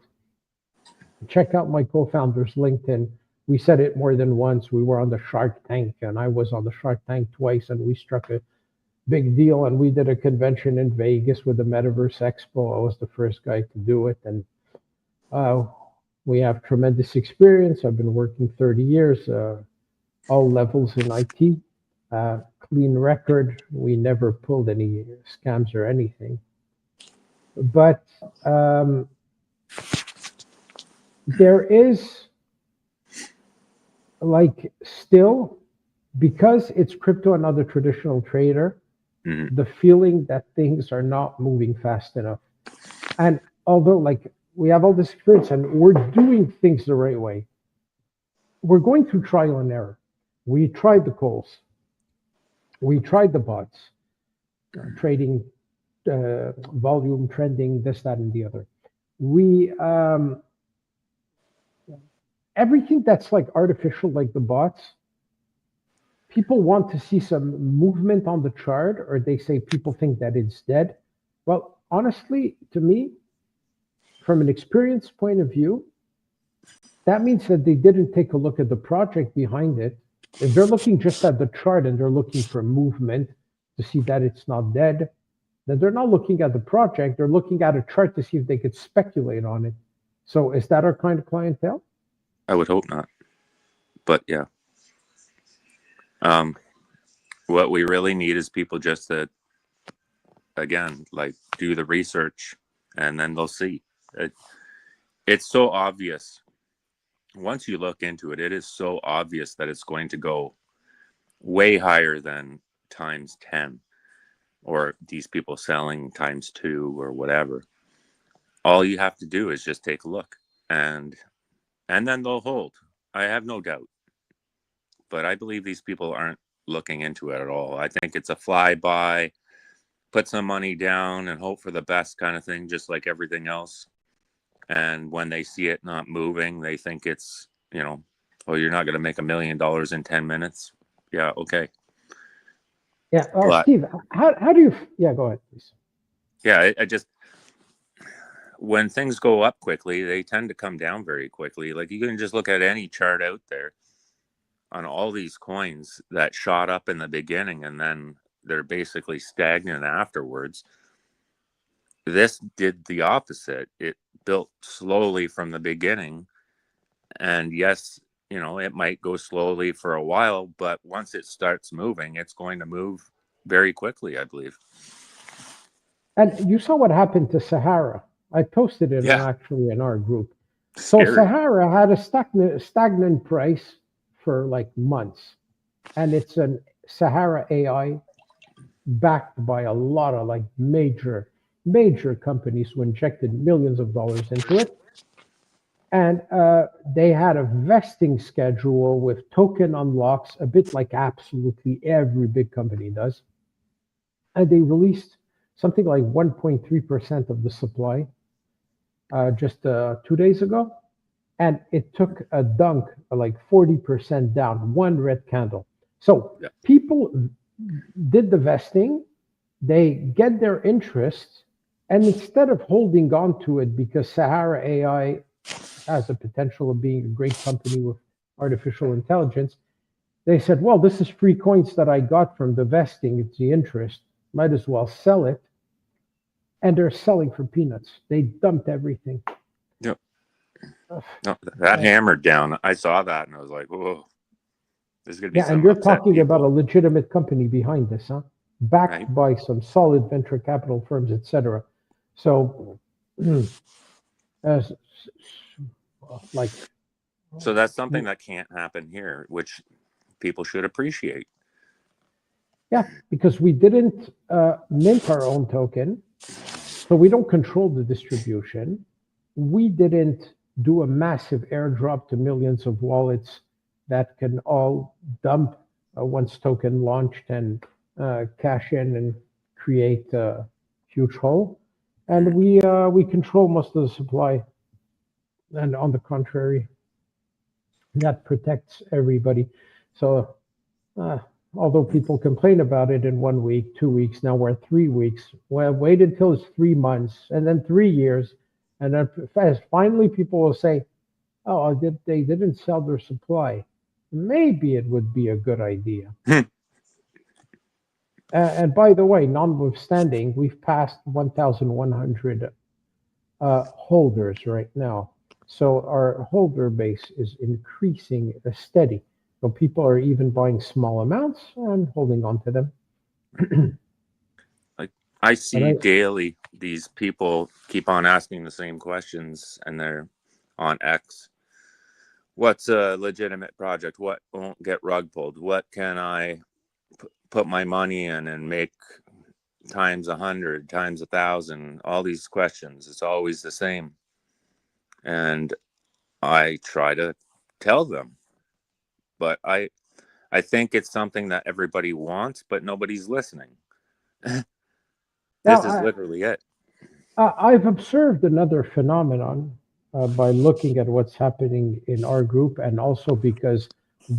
Check out my co-founder's LinkedIn. We said it more than once. We were on the Shark Tank, and I was on the Shark Tank twice, and we struck a big deal. And we did a convention in Vegas with the Metaverse Expo. I was the first guy to do it. And we have tremendous experience. I've been working 30 years. All levels in IT, clean record. We never pulled any scams or anything. But there is still, because it's crypto and not a traditional trader, Mhm. the feeling that things are not moving fast enough. And although, like, we have all this experience and we're doing things the right way, we're going through trial and error. We tried the calls, we tried the bots, trading, volume, trending, this, that, and the other. We Everything that's like artificial, like the bots, people want to see some movement on the chart, or they say people think that it's dead. Well, honestly, to me, from an experience point of view, that means that they didn't take a look at the project behind it. If they're looking just at the chart and they're looking for movement to see that it's not dead, then they're not looking at the project. They're looking at a chart to see if they could speculate on it. So is that our kind of clientele? I would hope not. But yeah. What we really need is people just to, again, like, do the research, and then they'll see. It's so obvious. Once you look into it, it is so obvious that it's going to go way higher than times 10, or these people selling times 2 or whatever. All you have to do is just take a look, and then they'll hold. I have no doubt. But I believe these people aren't looking into it at all. I think it's a flyby, put some money down and hope for the best kind of thing, just like everything else. And when they see it not moving, they think it's, oh, you're not going to make $1 million in 10 minutes. Yeah, okay. Yeah. But Steve, how do you? Yeah, go ahead, please. yeah, I just, when things go up quickly, they tend to come down very quickly. Like, you can just look at any chart out there on all these coins that shot up in the beginning and then they're basically stagnant afterwards. This did the opposite. It built slowly from the beginning. And yes, it might go slowly for a while, but once it starts moving, it's going to move very quickly, I believe. And you saw what happened to Sahara. I posted it Yeah. actually in our group. So Scary. Sahara had a stagnant price for like months. And it's an Sahara AI backed by a lot of like major companies who injected millions of dollars into it. And they had a vesting schedule with token unlocks, a bit like absolutely every big company does. And they released something like 1.3% of the supply just 2 days ago. And it took a dunk, like 40% down, one red candle. So Yeah. people did the vesting, they get their interest, and instead of holding on to it because Sahara AI has the potential of being a great company with artificial intelligence, they said, well, this is free coins that I got from the vesting, it's the interest, might as well sell it. And they're selling for peanuts. They dumped everything. Yep. No, that hammered down. I saw that and I was like, whoa, there's going to be Yeah, some and you're upset talking people. about a legitimate company behind this, huh? Backed Right. by some solid venture capital firms, etc. So, like, So that's something that can't happen here, which people should appreciate. yeah, because we didn't mint our own token, so we don't control the distribution. We didn't do a massive airdrop to millions of wallets that can all dump once token launched and cash in and create a huge hole. And we control most of the supply. And on the contrary, that protects everybody. So uh, although people complain about it in 1 week, 2 weeks, now we're 3 weeks. Well, wait until it's 3 months and then 3 years. And then finally people will say, oh, they didn't sell their supply. Maybe it would be a good idea. And by the way, notwithstanding, we've passed 1,100 holders right now. So our holder base is increasing steady. So people are even buying small amounts and holding on to them. Like, I see daily these people keep on asking the same questions, and they're on X. What's a legitimate project? What won't get rug pulled? What can I put my money in and make times 100, times 1,000, all these questions. It's always the same. And I try to tell them, but I think it's something that everybody wants, but nobody's listening. This is literally it. I've observed another phenomenon by looking at what's happening in our group, and also because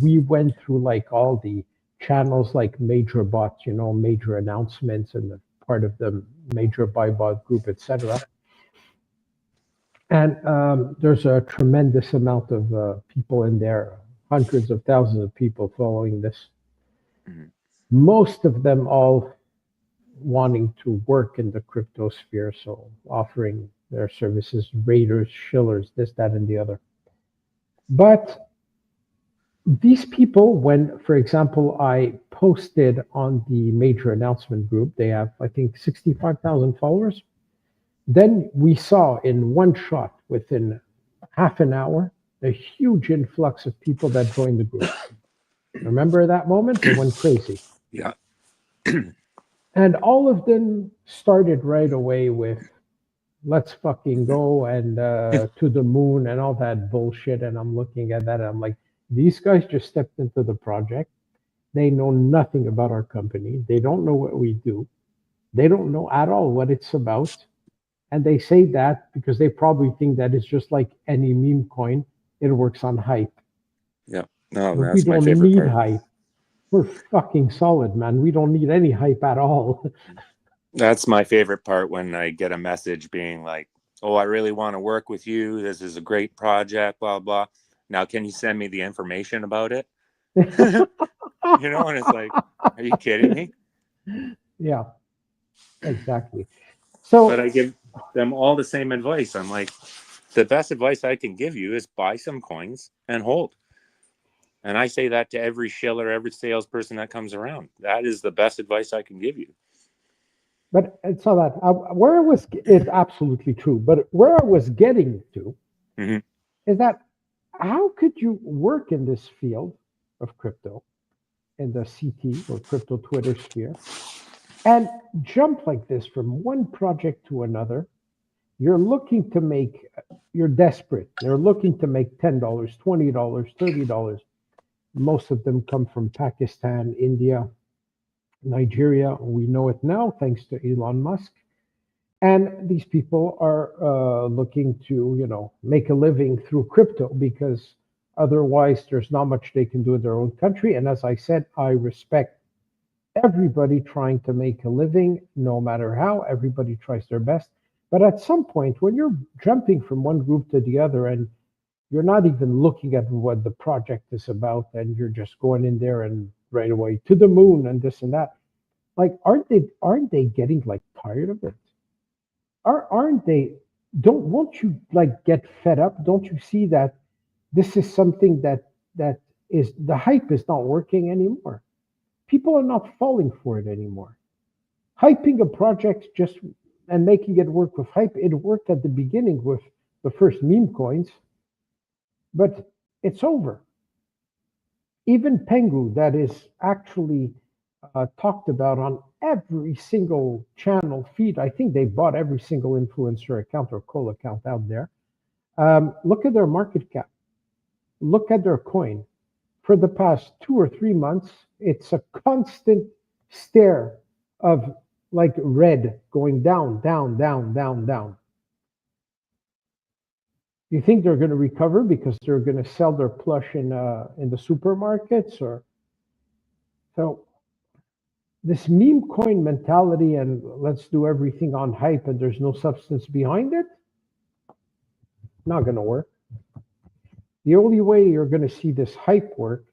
we went through like all the channels like Major Bot, major announcements, and the part of the Major Buy Bot group, etc. And there's a tremendous amount of people in there, hundreds of thousands of people following this. Mm-hmm. Most of them all wanting to work in the crypto sphere, so offering their services, raiders, shillers, this, that, and the other. But these people, when, for example, I posted on the major announcement group, they have, I think, 65,000 followers. Then we saw in one shot, within half an hour, a huge influx of people that joined the group. Remember that moment? It went crazy. Yeah. And all of them started right away with, let's fucking go and to the moon and all that bullshit. And I'm looking at that and I'm like, these guys just stepped into the project. They know nothing about our company. They don't know what we do. They don't know at all what it's about. And they say that because they probably think that it's just like any meme coin. It works on hype. Yeah. No, but that's we my don't favorite need part. hype. We're fucking solid, man. We don't need any hype at all. That's my favorite part, when I get a message being like, oh, I really want to work with you. This is a great project, blah, blah. Now, can you send me the information about it? And it's like, are you kidding me? Yeah, exactly. So, but I give them all the same advice. I'm like, the best advice I can give you is buy some coins and hold. And I say that to every shiller, every salesperson that comes around. That is the best advice I can give you. But it's not that. It's absolutely true. But where I was getting to is that how could you work in this field of crypto, in the CT or crypto Twitter sphere, and jump like this from one project to another? You're looking to make, you're desperate. You're looking to make $10, $20, $30. Most of them come from Pakistan, India, Nigeria. We know it now thanks to Elon Musk. And these people are looking to, make a living through crypto, because otherwise there's not much they can do in their own country. And as I said, I respect everybody trying to make a living, no matter how. Everybody tries their best. But at some point, when you're jumping from one group to the other and you're not even looking at what the project is about, and you're just going in there and right away to the moon and this and that, like, aren't they getting like tired of it? Aren't they? Won't you like get fed up? Don't you see that this is something that is, the hype is not working anymore? People are not falling for it anymore. Hyping a project just and making it work with hype, it worked at the beginning with the first meme coins, but it's over. Even Pengu, that is actually talked about on every single channel feed. I think they bought every single influencer account or call account out there. Look at their market cap. Look at their coin. For the past 2 or 3 months, it's a constant stare of like red going down, down, down, down, down. You think they're going to recover because they're going to sell their plush in the supermarkets? Or so this meme coin mentality and let's do everything on hype and there's no substance behind it, not going to work. The only way you're going to see this hype work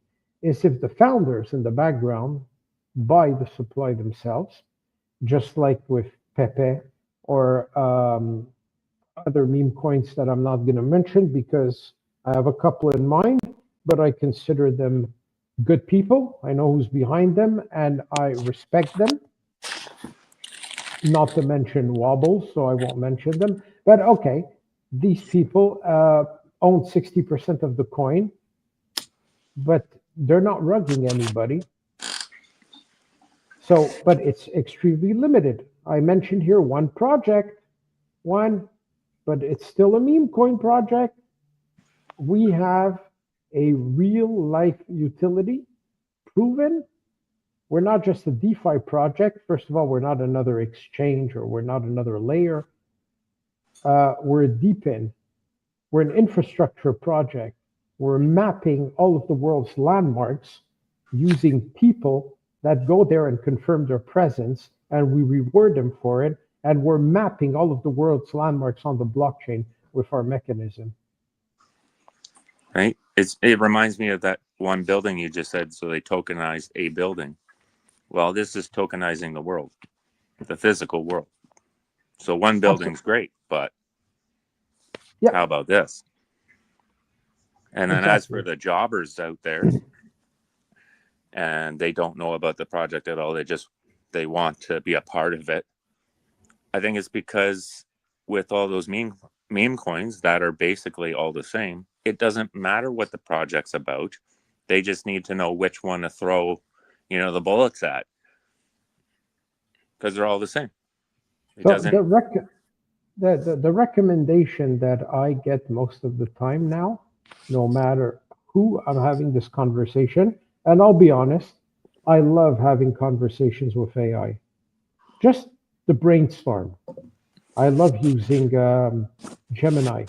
is if the founders in the background buy the supply themselves, just like with Pepe or other meme coins that I'm not going to mention because I have a couple in mind, but I consider them good people. I know who's behind them and I respect them. Not to mention Wobbles, so I won't mention them. But okay, these people own 60% of the coin, but they're not rugging anybody. So, but it's extremely limited. I mentioned here one project, but it's still a meme coin project. We have a real life utility proven. We're not just a DeFi project. First of all, we're not another exchange or we're not another layer. We're a DePIN. We're an infrastructure project. We're mapping all of the world's landmarks using people that go there and confirm their presence, and we reward them for it. And we're mapping all of the world's landmarks on the blockchain with our mechanism. Right? It reminds me of that one building you just said. So they tokenized a building. Well, this is tokenizing the world, the physical world. So one building's great, but how about this? And then as for the jobbers out there, and they don't know about the project at all, they want to be a part of it. I think it's because with all those meme coins that are basically all the same, it doesn't matter what the project's about. They just need to know which one to throw, the bullets at, because they're all the same. It doesn't. The recommendation that I get most of the time now, no matter who I'm having this conversation, and I'll be honest, I love having conversations with AI. Just the brainstorm. I love using Gemini.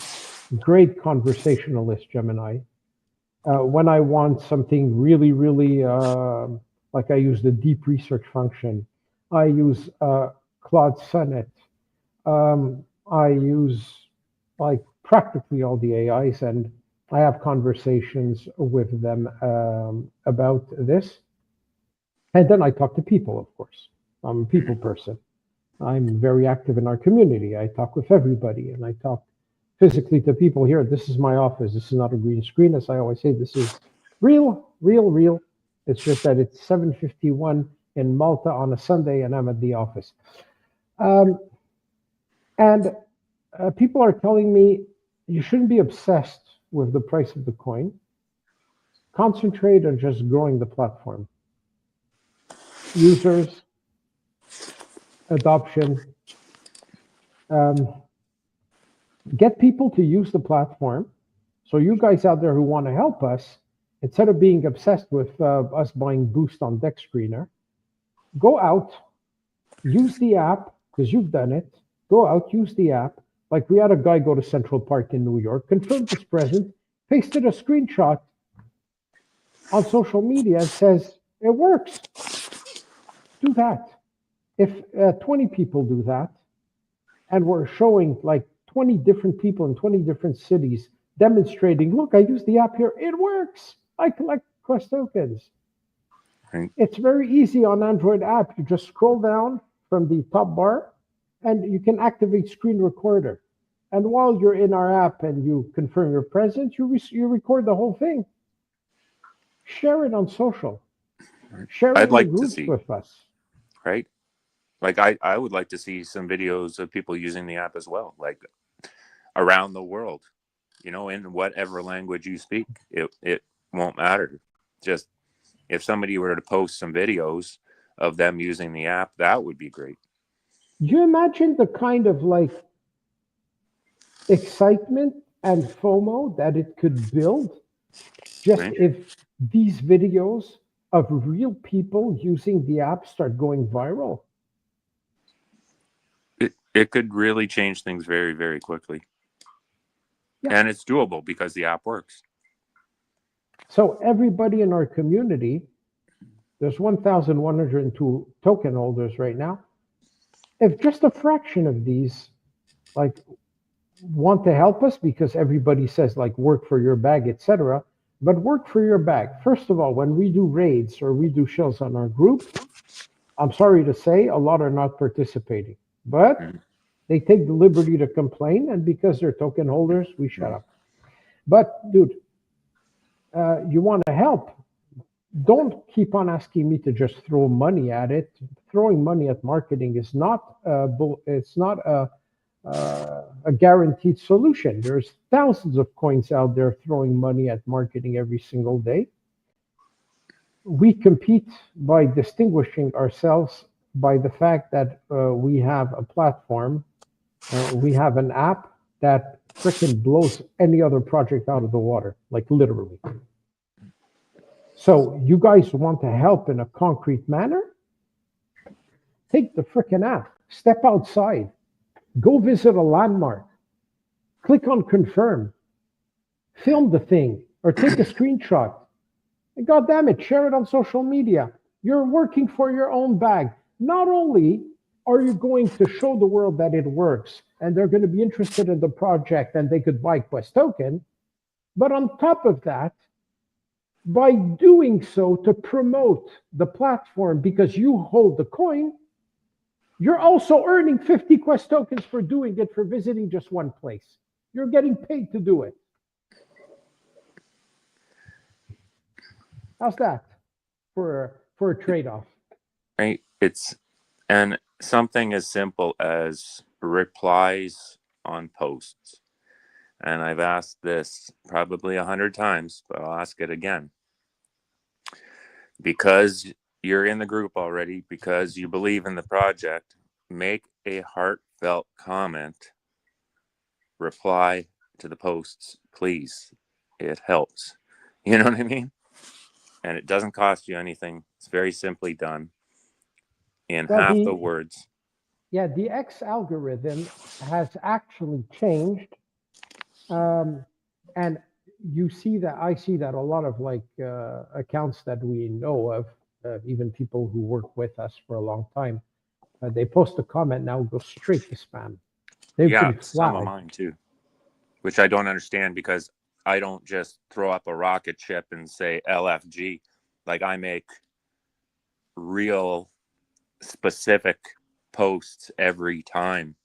Great conversationalist, Gemini. When I want something really, really, like I use the deep research function, I use Claude Sonnet. I use like practically all the AIs, and I have conversations with them about this. And then I talk to people, of course. I'm a people person. I'm very active in our community. I talk with everybody, and I talk physically to people here. This is my office. This is not a green screen. As I always say, this is real. It's just that it's 7:51 in Malta on a Sunday, and I'm at the office. And people are telling me you shouldn't be obsessed with the price of the coin. Concentrate on just growing the platform. Users, adoption. Get people to use the platform. So you guys out there who want to help us, instead of being obsessed with us buying Boost on Deck Screener, go out, use the app, because you've done it. Go out, use the app. Like we had a guy go to Central Park in New York, confirmed his presence, pasted a screenshot on social media and says, it works. Do that. If 20 people do that, and we're showing like 20 different people in 20 different cities demonstrating, look, I use the app here, it works. I collect Quest tokens. Right. It's very easy on Android app. You just scroll down from the top bar, and you can activate screen recorder. And while you're in our app and you confirm your presence, you record the whole thing. Share it on social. Share it in groups with us. Right? Like I would like to see some videos of people using the app as well, like around the world, in whatever language you speak. It won't matter. Just if somebody were to post some videos of them using the app, that would be great. You imagine the kind of like excitement and FOMO that it could build just if these videos of real people using the app start going viral. It could really change things very, very quickly. Yeah. And it's doable because the app works. So everybody in our community, there's 1,102 token holders right now. If just a fraction of these like want to help us, because everybody says like work for your bag, etc. But work for your bag. First of all, when we do raids or we do shows on our group, I'm sorry to say a lot are not participating, but they take the liberty to complain, and because they're token holders, we shut up. But dude, you want to help. Don't keep on asking me to just throw money at it. Throwing money at marketing is not it's not a guaranteed solution. There's thousands of coins out there throwing money at marketing every single day. we compete by distinguishing ourselves by the fact that we have a platform, we have an app that frickin' blows any other project out of the water, like literally. So you guys want to help in a concrete manner? Take the frickin' app, step outside, go visit a landmark, click on confirm, film the thing, or take a screenshot. And God damn it, share it on social media. You're working for your own bag. Not only are you going to show the world that it works and they're going to be interested in the project and they could buy Quest token, but on top of that, by doing so to promote the platform because you hold the coin, you're also earning 50 Quest tokens for doing it, for visiting just one place. You're getting paid to do it. How's that for a trade-off? Right. And something as simple as replies on posts. And I've asked this probably 100 times, but I'll ask it again. Because you're in the group already, because you believe in the project, make a heartfelt comment, reply to the posts, please. It helps. You know what I mean? And it doesn't cost you anything. It's very simply done in half the words. Yeah, the X algorithm has actually changed. And you see that, I see that a lot of like accounts that we know of, even people who work with us for a long time, they post a comment now, go straight to spam. They've been flagged. Some of mine too, which I don't understand, because I don't just throw up a rocket ship and say LFG. Like, I make real specific posts every time,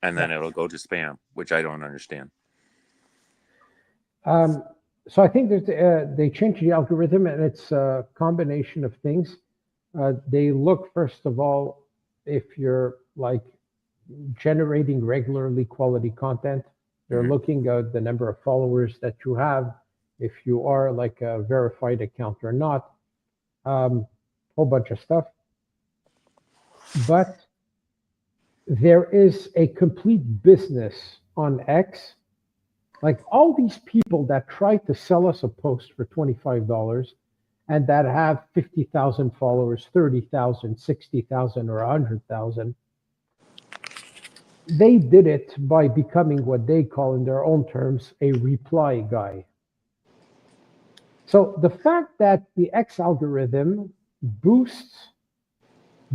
and then it'll go to spam, which I don't understand. So I think that they changed the algorithm, and it's a combination of things. They look, first of all, if you're like generating regularly quality content. They're looking at the number of followers that you have, if you are like a verified account or not, whole bunch of stuff. But there is a complete business on X. Like all these people that try to sell us a post for $25 and that have 50,000 followers, 30,000, 60,000, or 100,000, they did it by becoming what they call in their own terms a reply guy. So the fact that the X algorithm boosts,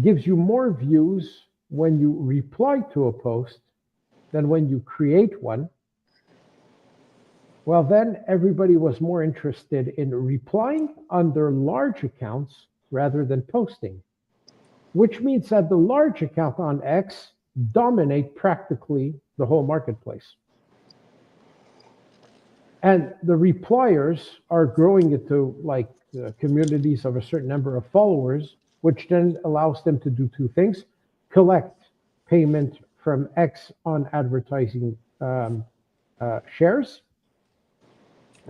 gives you more views when you reply to a post than when you create one, well, then everybody was more interested in replying on their large accounts rather than posting, which means that the large account on X dominate practically the whole marketplace. And the repliers are growing into like communities of a certain number of followers, which then allows them to do two things: collect payment from X on advertising shares.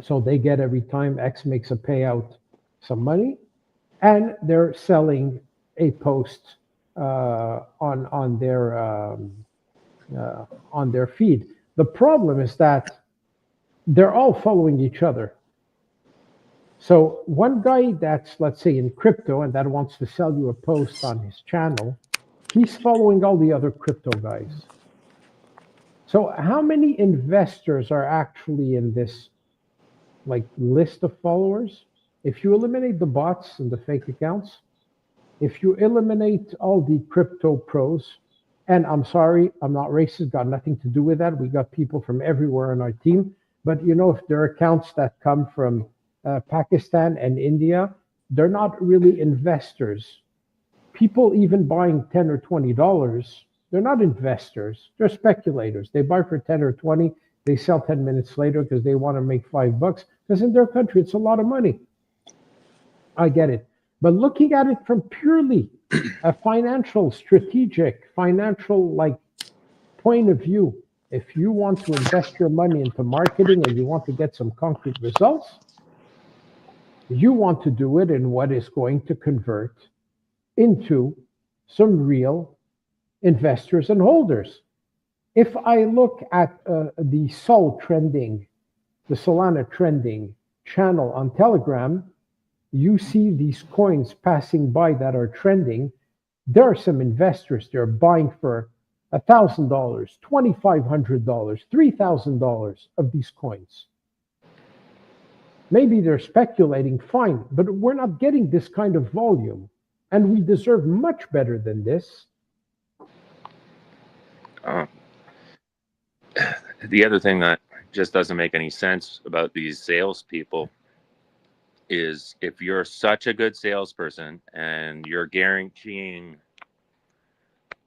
So they get, every time X makes a payout, some money, and they're selling a post on their feed. The problem is that they're all following each other. So one guy that's, let's say, in crypto and that wants to sell you a post on his channel, he's following all the other crypto guys. So how many investors are actually in this like list of followers? If you eliminate the bots and the fake accounts, if you eliminate all the crypto pros, and I'm sorry, I'm not racist, got nothing to do with that. We got people from everywhere on our team. But you know, if there are accounts that come from Pakistan and India, they're not really investors. People even buying $10 or $20, they're not investors. They're speculators. They buy for 10 or 20, they sell 10 minutes later because they want to make $5, because in their country, it's a lot of money. I get it. But looking at it from purely a financial, strategic, financial like point of view, if you want to invest your money into marketing and you want to get some concrete results, You want to do it in what is going to convert into some real investors and holders. If I look at the Solana trending channel on Telegram, you see these coins passing by that are trending. There are some investors there buying for $1,000, $2,500, $3,000 of these coins. Maybe they're speculating, fine, but we're not getting this kind of volume, and we deserve much better than this. The other thing that just doesn't make any sense about these salespeople is if you're such a good salesperson and you're guaranteeing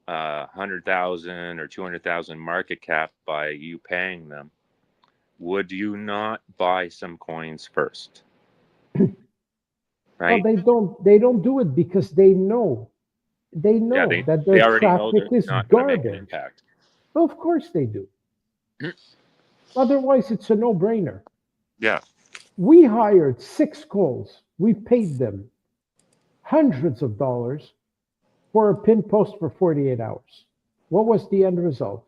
100,000 or 200,000 market cap by you paying them, would you not buy some coins first? Right? Well, they don't do it because they know that their traffic is garbage. Well, of course they do. Otherwise, it's a no-brainer. Yeah. We hired 6 calls. We paid them hundreds of dollars for a pin post for 48 hours. What was the end result?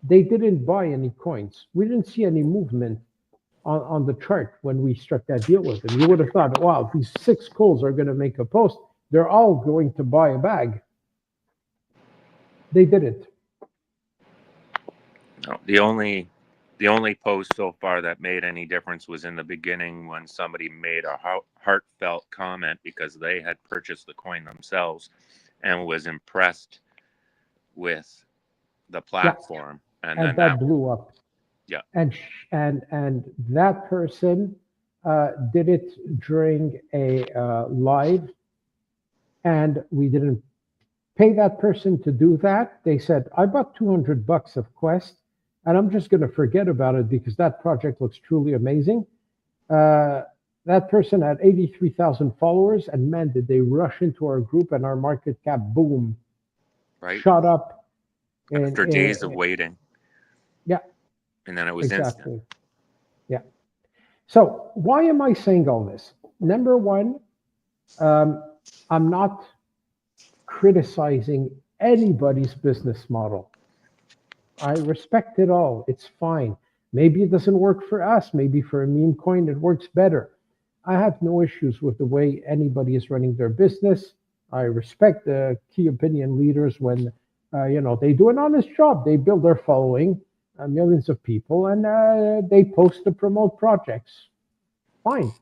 They didn't buy any coins. We didn't see any movement on the chart when we struck that deal with them. You would have thought, wow, these 6 calls are going to make a post. They're all going to buy a bag. They didn't. No, the only post so far that made any difference was in the beginning when somebody made a heartfelt comment because they had purchased the coin themselves and was impressed with the platform, and then that blew up. Yeah, and that person did it during a live, and we didn't pay that person to do that. They said, I bought $200 of Quest, and I'm just going to forget about it because that project looks truly amazing. That person had 83,000 followers, and man, did they rush into our group, and our market cap, boom, shot up. After days of waiting. Yeah. And then it was instant. Yeah. So why am I saying all this? Number one, I'm not criticizing anybody's business model. I respect it all. It's fine. Maybe it doesn't work for us. Maybe for a meme coin it works better. I have no issues with the way anybody is running their business. I respect the key opinion leaders when they do an honest job. They build their following, millions of people, and they post to promote projects. Fine.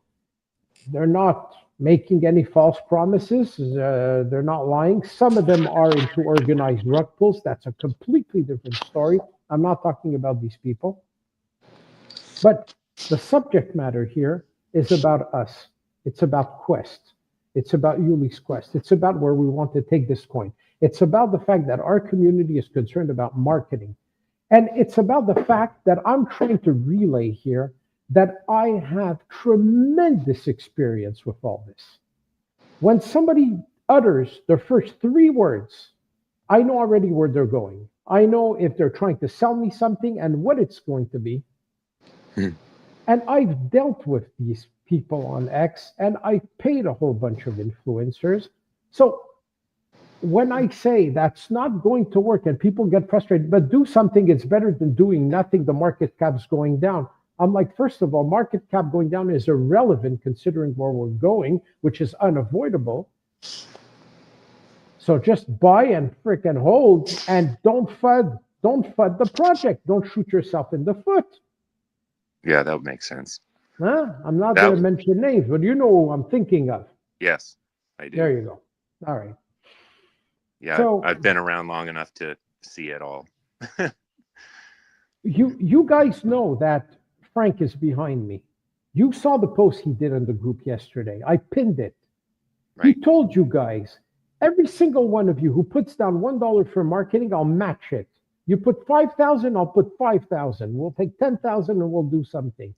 They're not making any false promises. They're not lying. Some of them are into organized rug pulls. That's a completely different story. I'm not talking about these people. But the subject matter here is about us. It's about Quest. It's about Ulys Quest. It's about where we want to take this coin. It's about the fact that our community is concerned about marketing. And it's about the fact that I'm trying to relay here that I have tremendous experience with all this. When somebody utters their first 3 words, I know already where they're going. I know if they're trying to sell me something and what it's going to be. And I've dealt with these people on X, and I paid a whole bunch of influencers. So when I say that's not going to work and people get frustrated, but do something, it's better than doing nothing, the market cap's going down. I'm like, first of all, market cap going down is irrelevant considering where we're going, which is unavoidable. So just buy and frickin' hold, and don't FUD the project. Don't shoot yourself in the foot. Yeah, that would make sense. I'm not going to mention names, but you know who I'm thinking of. Yes, I do. There you go. All right. Yeah, so, I've been around long enough to see it all. You guys know that Frank is behind me. You saw the post he did on the group yesterday. I pinned it. Right. He told you guys, every single one of you who puts down $1 for marketing, I'll match it. You put 5,000, I'll put 5,000. We'll take 10,000 and we'll do something.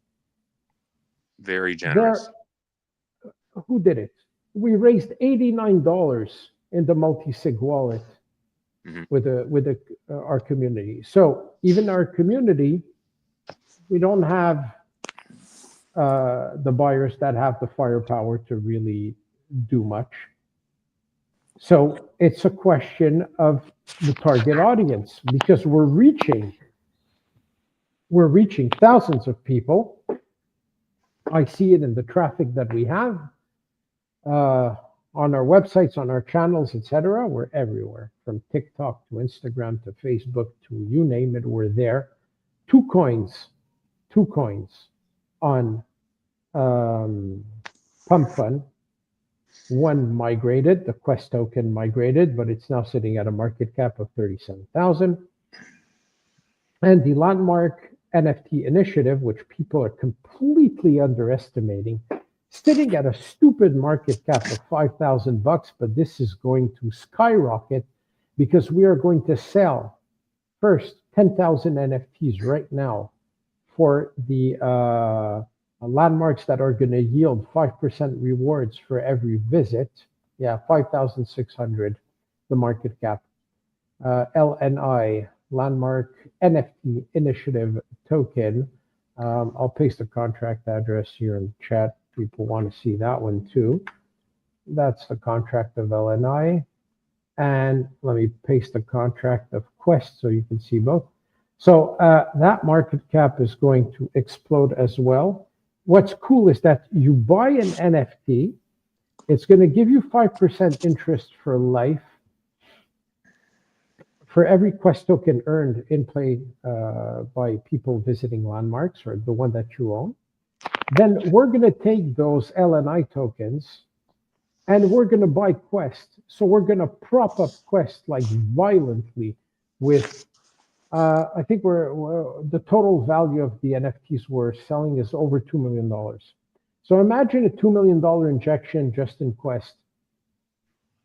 Very generous. Who did it? We raised $89 in the multi-sig wallet with our community. So even our community, we don't have the buyers that have the firepower to really do much. So it's a question of the target audience, because we're reaching thousands of people. I see it in the traffic that we have on our websites, on our channels, etc. We're everywhere, from TikTok to Instagram to Facebook to you name it, we're there. Two coins on Pump Fund. One migrated, the Quest token migrated, but it's now sitting at a market cap of 37,000. And the Landmark NFT initiative, which people are completely underestimating, sitting at a stupid market cap of $5,000, but this is going to skyrocket because we are going to sell first 10,000 NFTs right now for the landmarks that are going to yield 5% rewards for every visit. Yeah, 5,600, the market cap. LNI, Landmark NFT Initiative Token. I'll paste the contract address here in the chat. People want to see that one too. That's the contract of LNI. And let me paste the contract of Quest so you can see both. So that market cap is going to explode as well. What's cool is that you buy an NFT, it's going to give you 5% interest for life for every Quest token earned in play by people visiting landmarks, or the one that you own. Then we're going to take those LNI tokens and we're going to buy Quest. So we're going to prop up Quest like violently with, I think the total value of the NFTs we're selling is over $2 million. So imagine a $2 million injection just in Quest,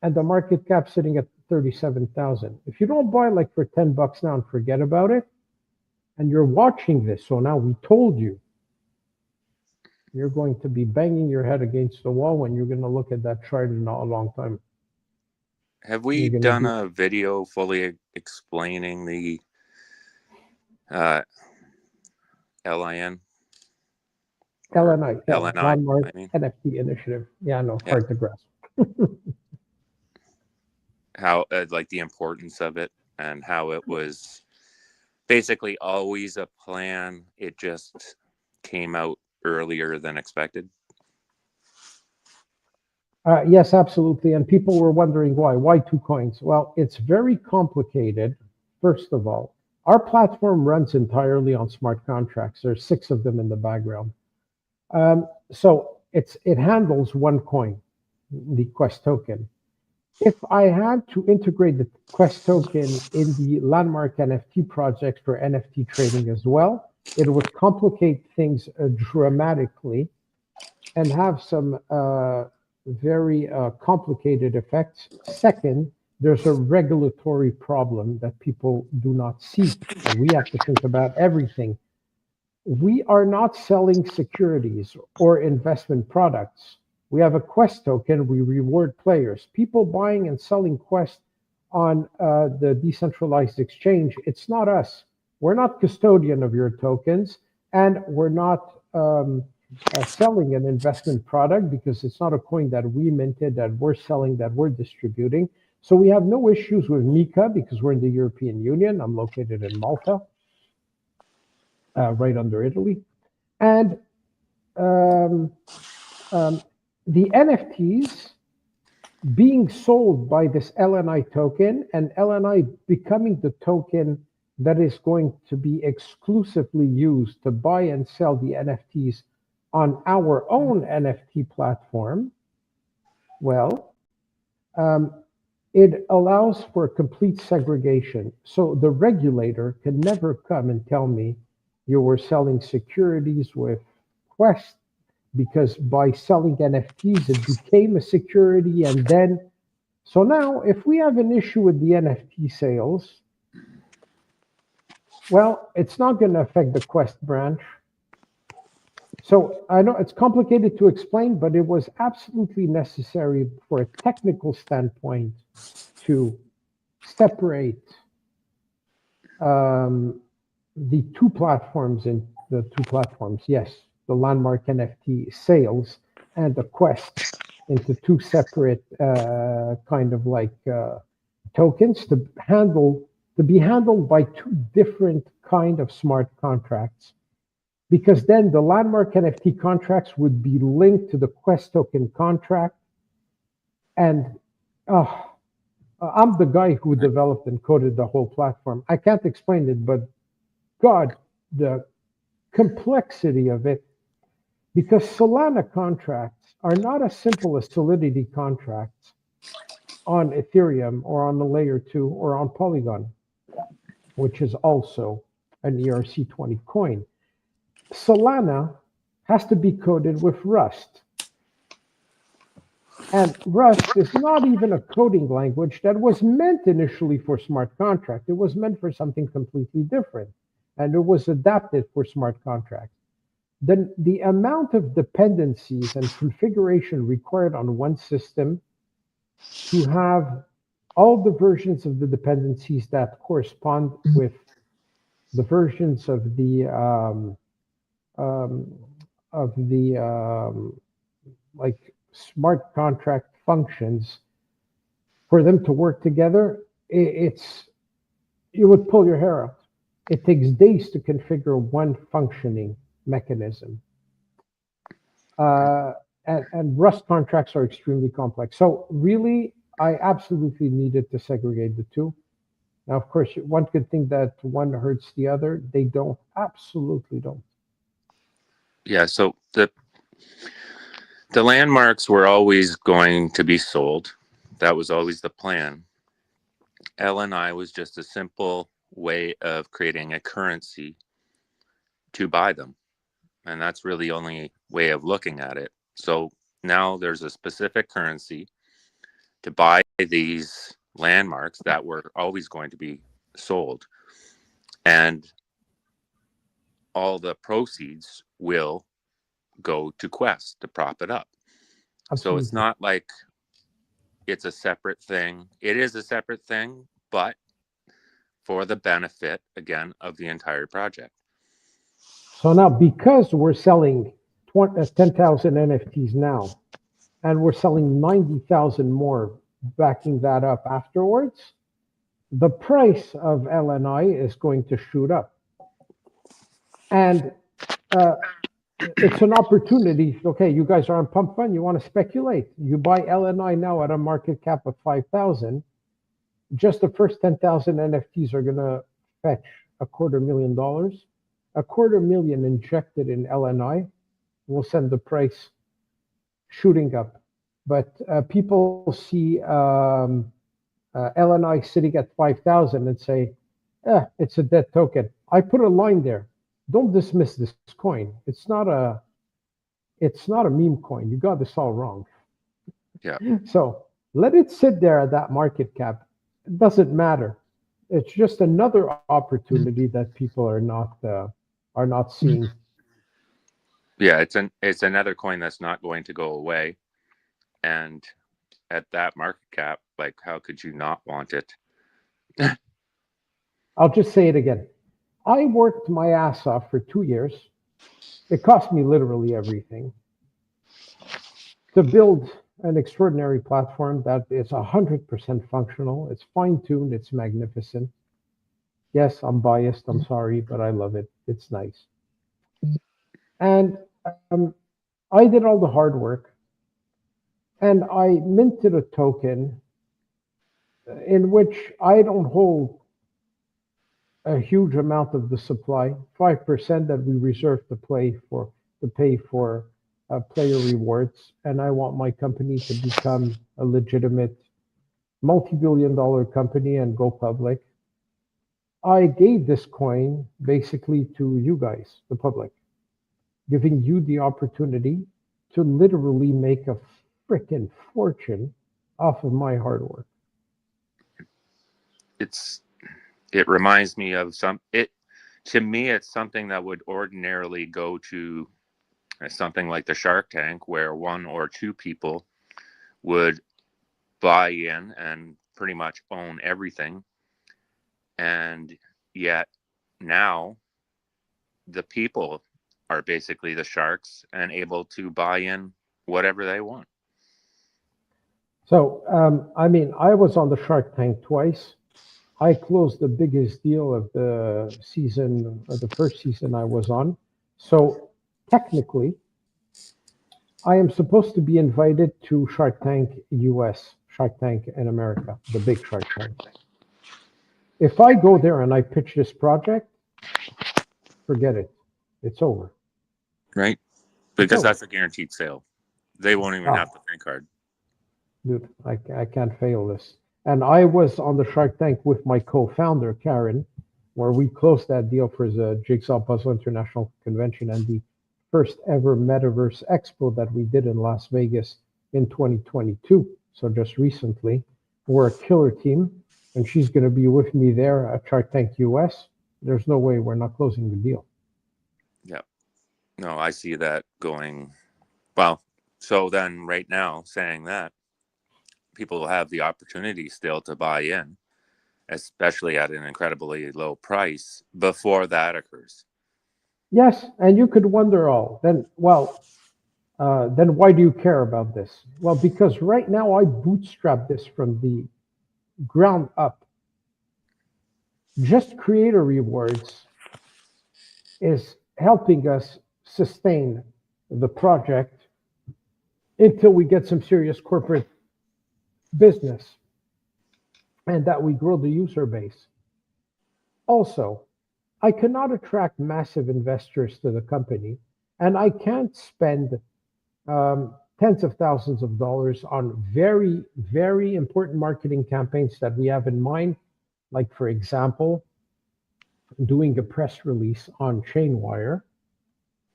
and the market cap sitting at 37,000. If you don't buy like for $10 now and forget about it, and you're watching this, so now we told you, you're going to be banging your head against the wall when you're going to look at that chart in a long time. Have we done a video fully explaining the LIN? LNI, yeah, LNI, Landmark NFT Initiative. Yeah, no, hard to grasp. How, like, the importance of it and how it was basically always a plan. It just came out earlier than expected. Yes, absolutely. And people were wondering why. Why two coins? Well, it's very complicated. First of all, our platform runs entirely on smart contracts. There's 6 of them in the background. So it handles one coin, the Quest token. If I had to integrate the Quest token in the Landmark NFT project for NFT trading as well, it would complicate things dramatically and have some very complicated effects. Second, there's a regulatory problem that people do not see, and we have to think about everything. We are not selling securities or investment products. We have a Quest token. We reward players. People buying and selling Quest on the decentralized exchange, it's not us. We're not custodian of your tokens, and we're not selling an investment product because it's not a coin that we minted, that we're selling, that we're distributing. So we have no issues with MiCA because we're in the European Union. I'm located in Malta, right under Italy. And the NFTs being sold by this LNI token, and LNI becoming the token that is going to be exclusively used to buy and sell the NFTs on our own NFT platform, well, it allows for complete segregation. So the regulator can never come and tell me you were selling securities with Quest, because by selling NFTs, it became a security. And then, so now if we have an issue with the NFT sales, well, it's not going to affect the Quest branch. So I know it's complicated to explain, but it was absolutely necessary for a technical standpoint to separate the two platforms in the two platforms. Yes, the landmark NFT sales and the quest into two separate kind of like tokens to be handled by two different kind of smart contracts, because then the landmark NFT contracts would be linked to the quest token contract. And I'm the guy who developed and coded the whole platform. I can't explain it, but God, the complexity of it, because Solana contracts are not as simple as Solidity contracts on Ethereum or on the layer 2 or on Polygon, which is also an ERC20 coin. Solana has to be coded with Rust. And Rust is not even a coding language that was meant initially for smart contract. It was meant for something completely different. And it was adapted for smart contracts. Then the amount of dependencies and configuration required on one system to have all the versions of the dependencies that correspond with the versions of the like smart contract functions for them to work together, you would pull your hair out. It takes days to configure one functioning mechanism. And Rust contracts are extremely complex. So really, I absolutely needed to segregate the two. Now, of course, one could think that one hurts the other. They don't, absolutely don't. Yeah, so the landmarks were always going to be sold. That was always the plan. LNI was just a simple way of creating a currency to buy them. And that's really the only way of looking at it. So now there's a specific currency to buy these landmarks that were always going to be sold. And all the proceeds will go to Quest to prop it up. Absolutely. So it's not like it's a separate thing. It is a separate thing, but for the benefit, again, of the entire project. So now, because we're selling 10,000 NFTs now, and we're selling 90,000 more backing that up afterwards, the price of LNI is going to shoot up. And it's an opportunity. Okay, you guys are on Pump Fund. You want to speculate. You buy LNI now at a market cap of 5,000. Just the first 10,000 NFTs are going to fetch $250,000. $250,000 injected in LNI will send the price shooting up. But people see LNI sitting at 5,000 and say, it's a dead token. I put a line there. Don't dismiss this coin. It's not a meme coin. You got this all wrong. Yeah. So let it sit there at that market cap. It doesn't matter. It's just another opportunity that people are not seeing. Yeah, it's another coin that's not going to go away. And at that market cap, like, how could you not want it? I'll just say it again. I worked my ass off for 2 years. It cost me literally everything to build an extraordinary platform that is 100% functional. It's fine-tuned. It's magnificent. Yes, I'm biased. I'm sorry, but I love it. It's nice. And I did all the hard work. And I minted a token in which I don't hold a huge amount of the supply, 5% that we reserve to pay for player rewards. And I want my company to become a legitimate multi-billion-dollar company and go public. I gave this coin basically to you guys, the public, giving you the opportunity to literally make a freaking fortune off of my hard work. It reminds me of to me, it's something that would ordinarily go to something like the Shark Tank, where one or two people would buy in and pretty much own everything. And yet now the people are basically the sharks and able to buy in whatever they want. So, I mean, I was on the Shark Tank twice. I closed the biggest deal of the season, or the first season I was on. So, technically, I am supposed to be invited to Shark Tank US, Shark Tank in America, the big Shark Tank. If I go there and I pitch this project, forget it. It's over. Right? Because that's a guaranteed sale. They won't even have to think hard. Dude, I can't fail this. And I was on the Shark Tank with my co-founder, Karen, where we closed that deal for the Jigsaw Puzzle International Convention and the first ever Metaverse Expo that we did in Las Vegas in 2022. So just recently, we're a killer team, and she's going to be with me there at Shark Tank US. There's no way we're not closing the deal. Yeah. No, I see that going, well, so then right now saying that, people will have the opportunity still to buy in, especially at an incredibly low price before that occurs. Yes, and you could wonder then why do you care about this? Well, because right now I bootstrap this from the ground up. Just creator rewards is helping us sustain the project until we get some serious corporate business and that we grow the user base. Also, I cannot attract massive investors to the company, and I can't spend tens of thousands of dollars on very, very important marketing campaigns that we have in mind. Like, for example, doing a press release on Chainwire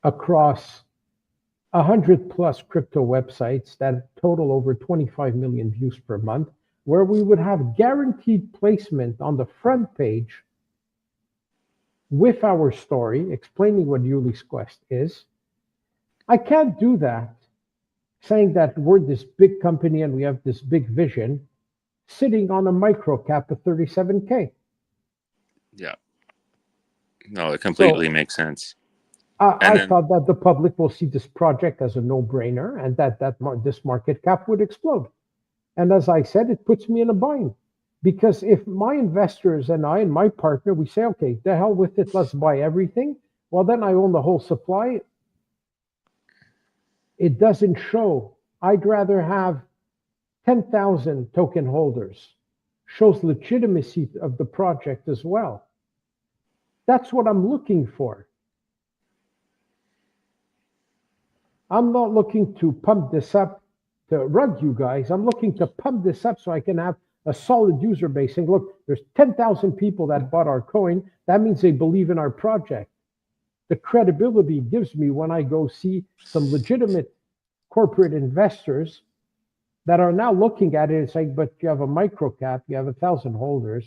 across 100 plus crypto websites that total over 25 million views per month, where we would have guaranteed placement on the front page with our story explaining what Ulys Quest is. I can't do that saying that we're this big company and we have this big vision sitting on a micro cap of 37K. Yeah. No, it completely makes sense. I thought that the public will see this project as a no-brainer and that this market cap would explode. And as I said, it puts me in a bind. Because if my investors and I and my partner, we say, okay, the hell with it, let's buy everything. Well, then I own the whole supply. It doesn't show. I'd rather have 10,000 token holders. Shows legitimacy of the project as well. That's what I'm looking for. I'm not looking to pump this up to rug you guys. I'm looking to pump this up so I can have a solid user base. And look, there's 10,000 people that bought our coin. That means they believe in our project. The credibility it gives me when I go see some legitimate corporate investors that are now looking at it and saying, but you have a micro cap, you have 1,000 holders.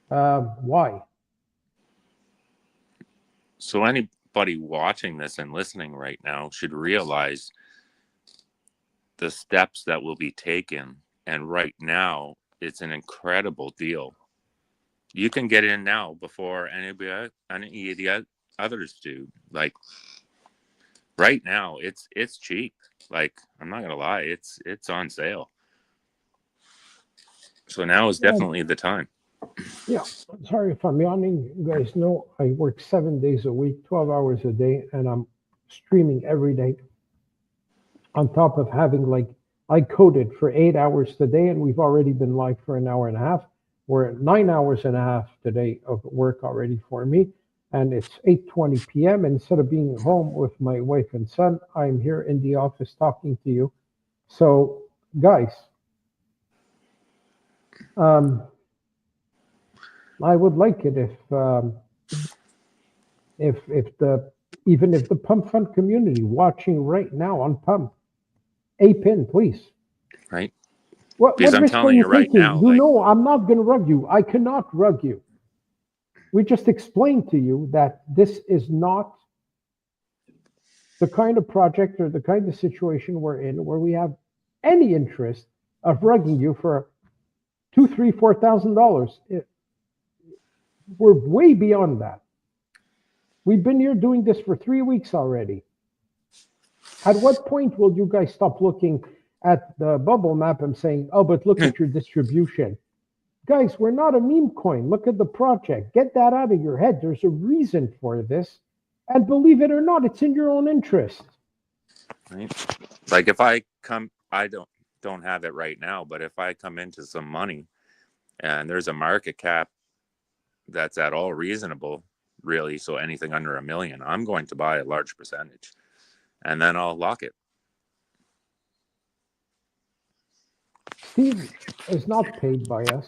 Why? So anybody watching this and listening right now should realize the steps that will be taken. And right now, it's an incredible deal. You can get in now before any of the others do. Like right now, it's cheap. Like, I'm not gonna lie, it's on sale. So now is definitely the time. Yeah, sorry if I'm yawning. You guys know I work 7 days a week, 12 hours a day, and I'm streaming every day. On top of having, like, I coded for 8 hours today, and we've already been live for an hour and a half. We're at 9 hours and a half today of work already for me, and it's 8:20 p.m. And instead of being home with my wife and son, I'm here in the office talking to you. So, guys, I would like it if the Pump Fund community watching right now on Pump, ape in, please. Right. What Because I'm risk are telling you right taking? now, You like, know, I'm not going to rug you. I cannot rug you. We just explained to you that this is not the kind of project or the kind of situation we're in where we have any interest of rugging you for $2,000, $3,000, $4,000. We're way beyond that. We've been here doing this for 3 weeks already. At what point will you guys stop looking at the bubble map and saying, oh, but look at your distribution? Guys, we're not a meme coin. Look at the project. Get that out of your head. There's a reason for this. And believe it or not, it's in your own interest. Right? Like if I don't have it right now, but if I come into some money and there's a market cap that's at all reasonable, really, so anything under $1 million, I'm going to buy a large percentage and then I'll lock it. Steve is not paid by us.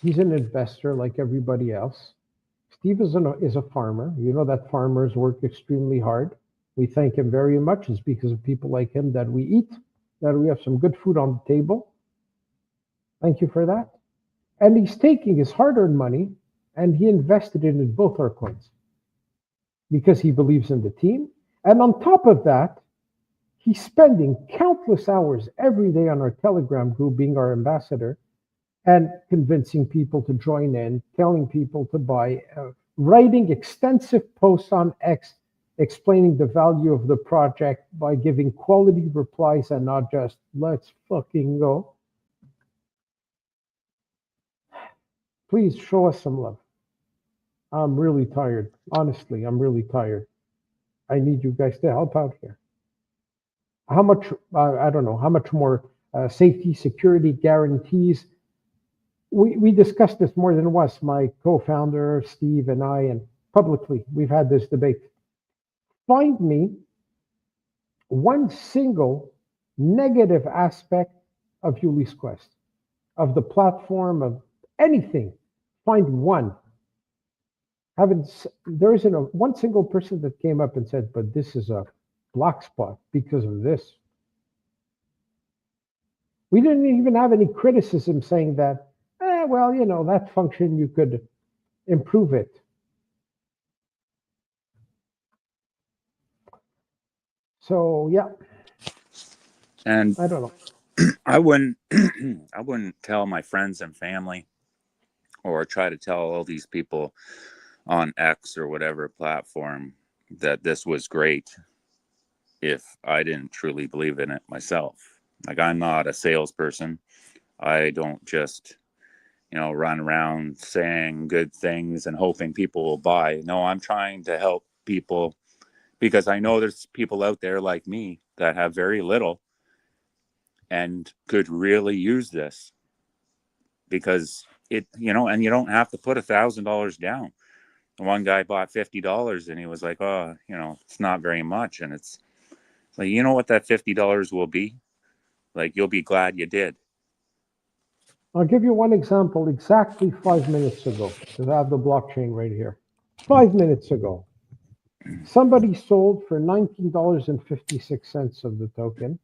He's an investor like everybody else. Steve is a farmer. You know that farmers work extremely hard. We thank him very much. It's because of people like him that we eat, that we have some good food on the table. Thank you for that. And he's taking his hard-earned money and he invested it in both our coins because he believes in the team. And on top of that, he's spending countless hours every day on our Telegram group, being our ambassador, and convincing people to join in, telling people to buy, writing extensive posts on X, explaining the value of the project by giving quality replies and not just, let's fucking go. Please show us some love. I'm really tired. Honestly, I'm really tired. I need you guys to help out here. How much, I don't know, how much more safety, security guarantees. We discussed this more than once, my co-founder, Steve, and I, and publicly, we've had this debate. Find me one single negative aspect of Ulys Quest, of the platform, of anything. Find one. There isn't one single person that came up and said, but this is a black spot because of this. We didn't even have any criticism saying that, well, you know, that function, you could improve it. So, yeah. And I don't know. I wouldn't tell my friends and family or try to tell all these people on X or whatever platform that this was great if I didn't truly believe in it myself. Like, I'm not a salesperson. I don't just, run around saying good things and hoping people will buy. No, I'm trying to help people because I know there's people out there like me that have very little and could really use this because and you don't have to put $1,000 down. One guy bought $50 and he was like, oh, it's not very much. And it's like, you know what that $50 will be? Like, you'll be glad you did. I'll give you one example exactly 5 minutes ago, because I have the blockchain right here. 5 minutes ago, somebody sold for $19.56 of the token.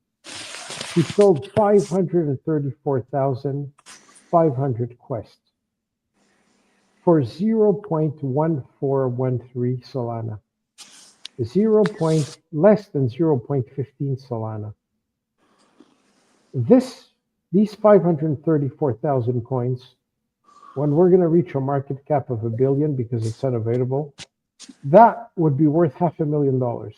He sold 534,500 quests for 0.1413 Solana. Less than 0.15 Solana. These 534,000 coins, when we're going to reach a market cap of $1 billion because it's unavailable, that would be worth $500,000.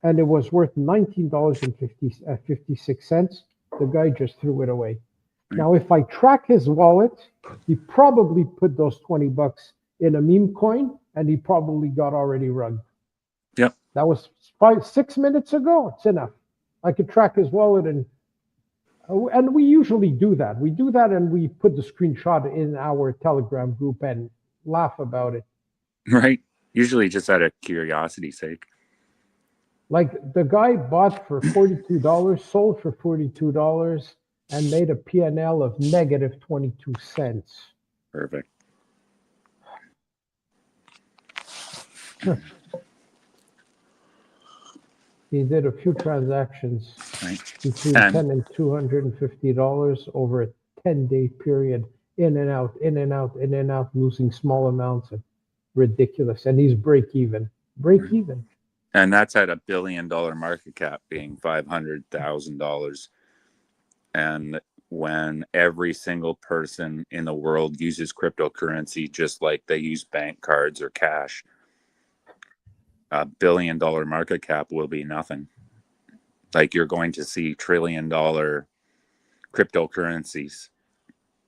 And it was worth $19.56. The guy just threw it away. Now, if I track his wallet, he probably put those $20 in a meme coin, and he probably got already rugged. Yep. That was 6 minutes ago. It's enough. I could track his wallet, and we usually do that. We do that, and we put the screenshot in our Telegram group and laugh about it. Right. Usually just out of curiosity's sake. Like, the guy bought for $42, sold for $42, and made a P&L of negative 22 cents. Perfect. He did a few transactions between $10 and $250 over a 10-day period, in and out, in and out, in and out, losing small amounts. Of ridiculous. And he's break even. And that's at $1 billion market cap being $500,000. And when every single person in the world uses cryptocurrency just like they use bank cards or cash, a $1 billion market cap will be nothing. Like you're going to see $1 trillion cryptocurrencies.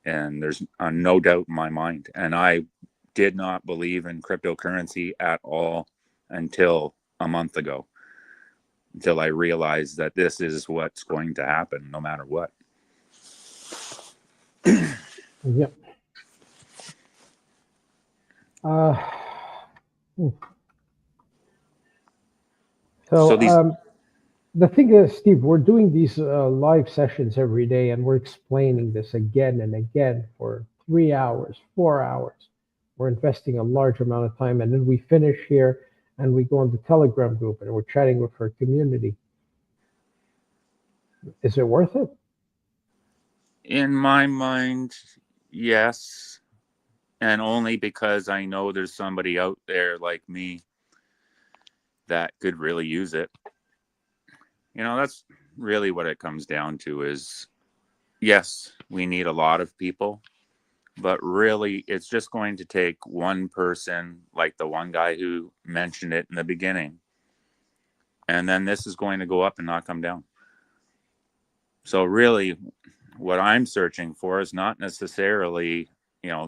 And there's no doubt in my mind. And I did not believe in cryptocurrency at all until a month ago, until I realized that this is what's going to happen no matter what. Yep. So the thing is, Steve, we're doing these live sessions every day, and we're explaining this again and again for 3 hours, 4 hours. We're investing a large amount of time, and then we finish here, and we go on the Telegram group, and we're chatting with our community. Is it worth it? In my mind, yes. And only because I know there's somebody out there like me that could really use it. You know, that's really what it comes down to is, yes, we need a lot of people, but really it's just going to take one person, like the one guy who mentioned it in the beginning. And then this is going to go up and not come down. So really what I'm searching for is not necessarily,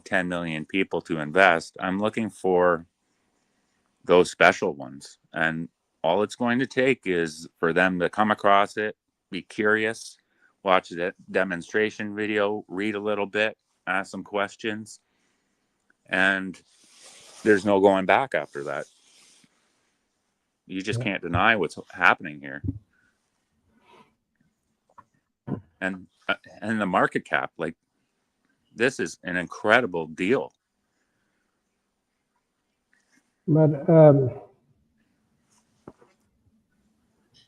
10 million people to invest. I'm looking for those special ones. And all it's going to take is for them to come across it, be curious, watch the demonstration video, read a little bit, ask some questions, and there's no going back after that. You just can't deny what's happening here. And the market cap, like, this is an incredible deal. But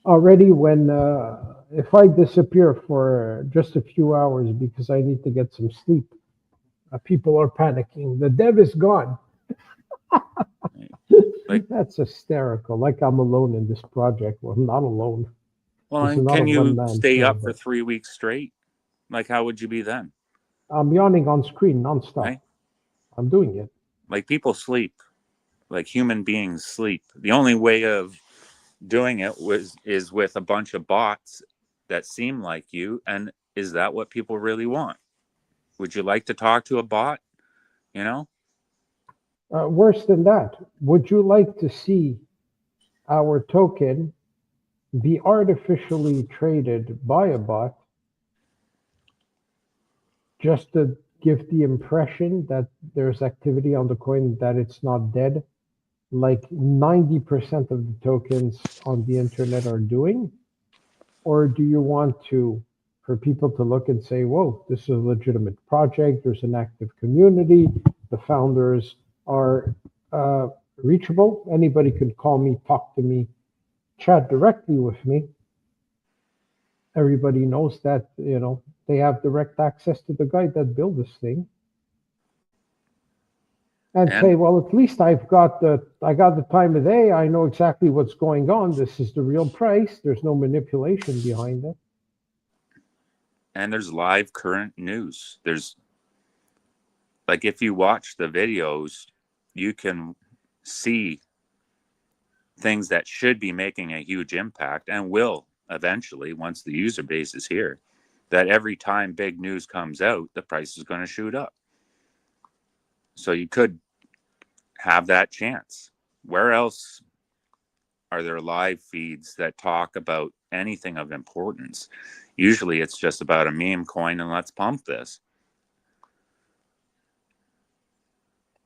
already when if I disappear for just a few hours because I need to get some sleep, people are panicking. The dev is gone. Like, that's hysterical. Like I'm alone in this project. Well, I'm not alone. Well, and can you stay up for 3 weeks straight? Like, how would you be then? I'm yawning on screen nonstop. Right? I'm doing it. Like, people sleep. Like, human beings sleep. The only way of doing it is with a bunch of bots that seem like you. And is that what people really want? Would you like to talk to a bot? Worse than that, would you like to see our token be artificially traded by a bot just to give the impression that there's activity on the coin, that it's not dead, like 90% of the tokens on the internet are doing? Or do you want for people to look and say, whoa, this is a legitimate project, there's an active community, the founders are reachable, anybody could call me, talk to me, chat directly with me. Everybody knows that, they have direct access to the guy that built this thing. And say, well, at least I got the time of day. I know exactly what's going on. This is the real price. There's no manipulation behind it. And there's live current news. There's, like, if you watch the videos, you can see things that should be making a huge impact and will eventually, once the user base is here, that every time big news comes out, the price is going to shoot up. So you could have that chance. Where else are there live feeds that talk about anything of importance? Usually it's just about a meme coin and let's pump this.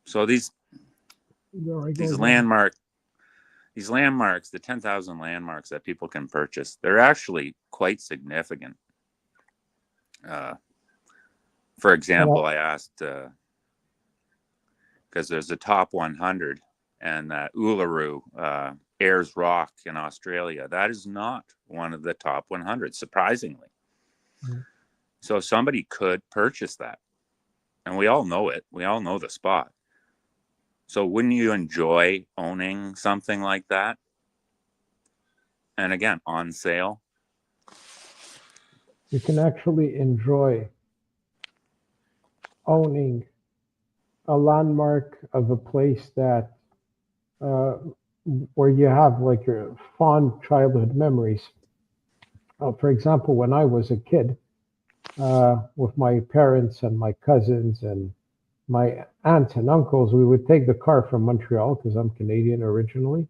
So these landmarks, the 10,000 landmarks that people can purchase, they're actually quite significant. For example, I asked, because there's a top 100, and Ulys, Ayers Rock in Australia, that is not one of the top 100, surprisingly. Mm-hmm. So somebody could purchase that. And we all know it. We all know the spot. So wouldn't you enjoy owning something like that? And again, on sale? You can actually enjoy owning a landmark of a place that where you have like your fond childhood memories. For example, when I was a kid, with my parents and my cousins and my aunts and uncles, we would take the car from Montreal, because I'm Canadian originally,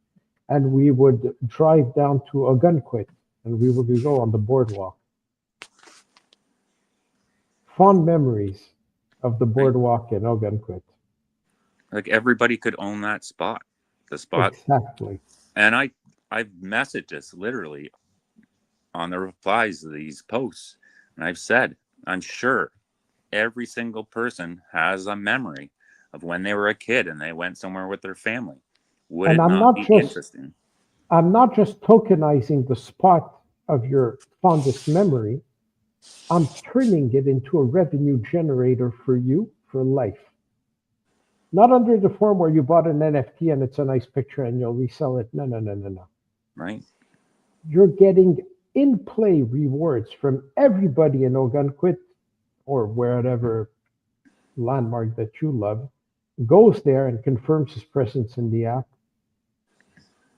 and we would drive down to Ogunquit, and we would go on the boardwalk. Fond memories of the boardwalk in Ogunquit. Like everybody could own that spot, the spot. Exactly. And I've messaged this literally on the replies of these posts, and I've said, I'm sure every single person has a memory of when they were a kid and they went somewhere with their family. Would And it not be interesting? I'm not just tokenizing the spot of your fondest memory. I'm turning it into a revenue generator for you for life. Not under the form where you bought an NFT and it's a nice picture and you'll resell it. No, no, no, no, no. Right. You're getting in-play rewards from everybody in Ogunquit or wherever landmark that you love, goes there and confirms his presence in the app,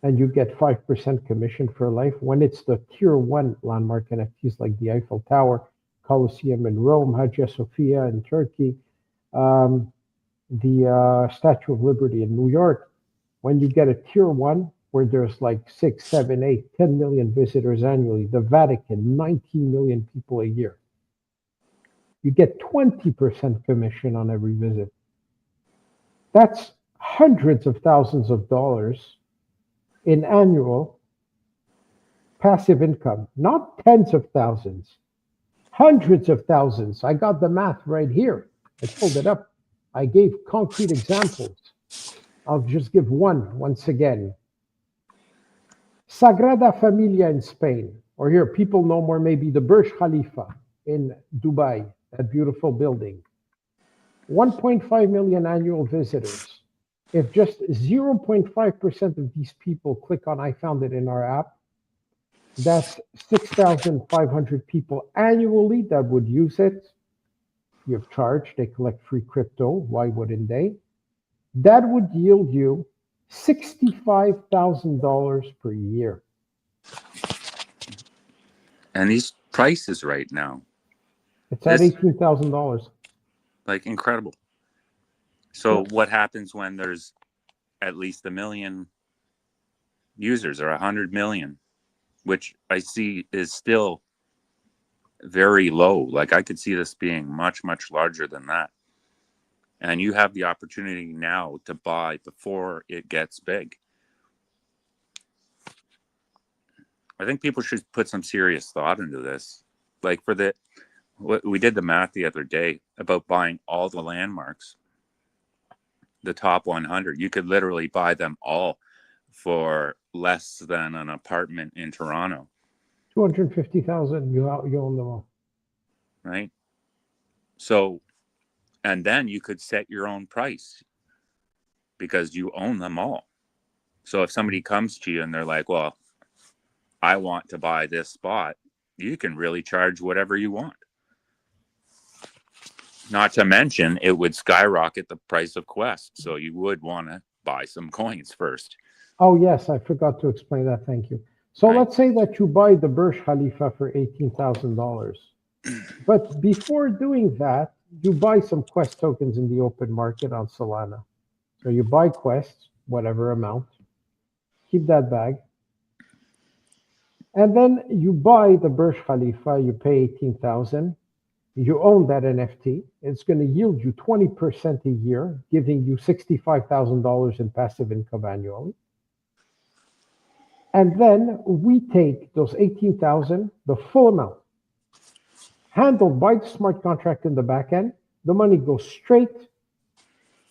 and you get 5% commission for life. When it's the tier one landmark NFTs like the Eiffel Tower, Colosseum in Rome, Hagia Sophia in Turkey, the Statue of Liberty in New York, when you get a tier one where there's like 6, 7, 8, 10 million visitors annually, the Vatican, 19 million people a year, you get 20% commission on every visit. That's hundreds of thousands of dollars in annual passive income, not tens of thousands, hundreds of thousands. I got the math right here. I pulled it up. I gave concrete examples. I'll just give one once again. Sagrada Familia in Spain, or here, people know more maybe the Burj Khalifa in Dubai, that beautiful building. 1.5 million annual visitors. If just 0.5% of these people click on I found it in our app, that's 6,500 people annually that would use it. You have charged, they collect free crypto. Why wouldn't they? That would yield you $65,000 per year. And these prices right now, it's at $18,000. Like incredible. So what happens when there's at least 1 million users or 100 million, which I see is still very low. Like I could see this being much, much larger than that. And you have the opportunity now to buy before it gets big. I think people should put some serious thought into this. Like we did the math the other day about buying all the landmarks, the top 100. You could literally buy them all for less than an apartment in Toronto. 250,000, you own them all. Right? So, and then you could set your own price because you own them all. So if somebody comes to you and they're like, well, I want to buy this spot, you can really charge whatever you want. Not to mention, it would skyrocket the price of Quest. So you would want to buy some coins first. Oh, yes, I forgot to explain that. Thank you. So let's say that you buy the Burj Khalifa for $18,000. But before doing that, you buy some Quest tokens in the open market on Solana. So you buy Quest, whatever amount, keep that bag. And then you buy the Burj Khalifa, you pay 18,000. You own that NFT. It's going to yield you 20% a year, giving you $65,000 in passive income annually. And then we take those 18,000, the full amount, handled by the smart contract in the back end. The money goes straight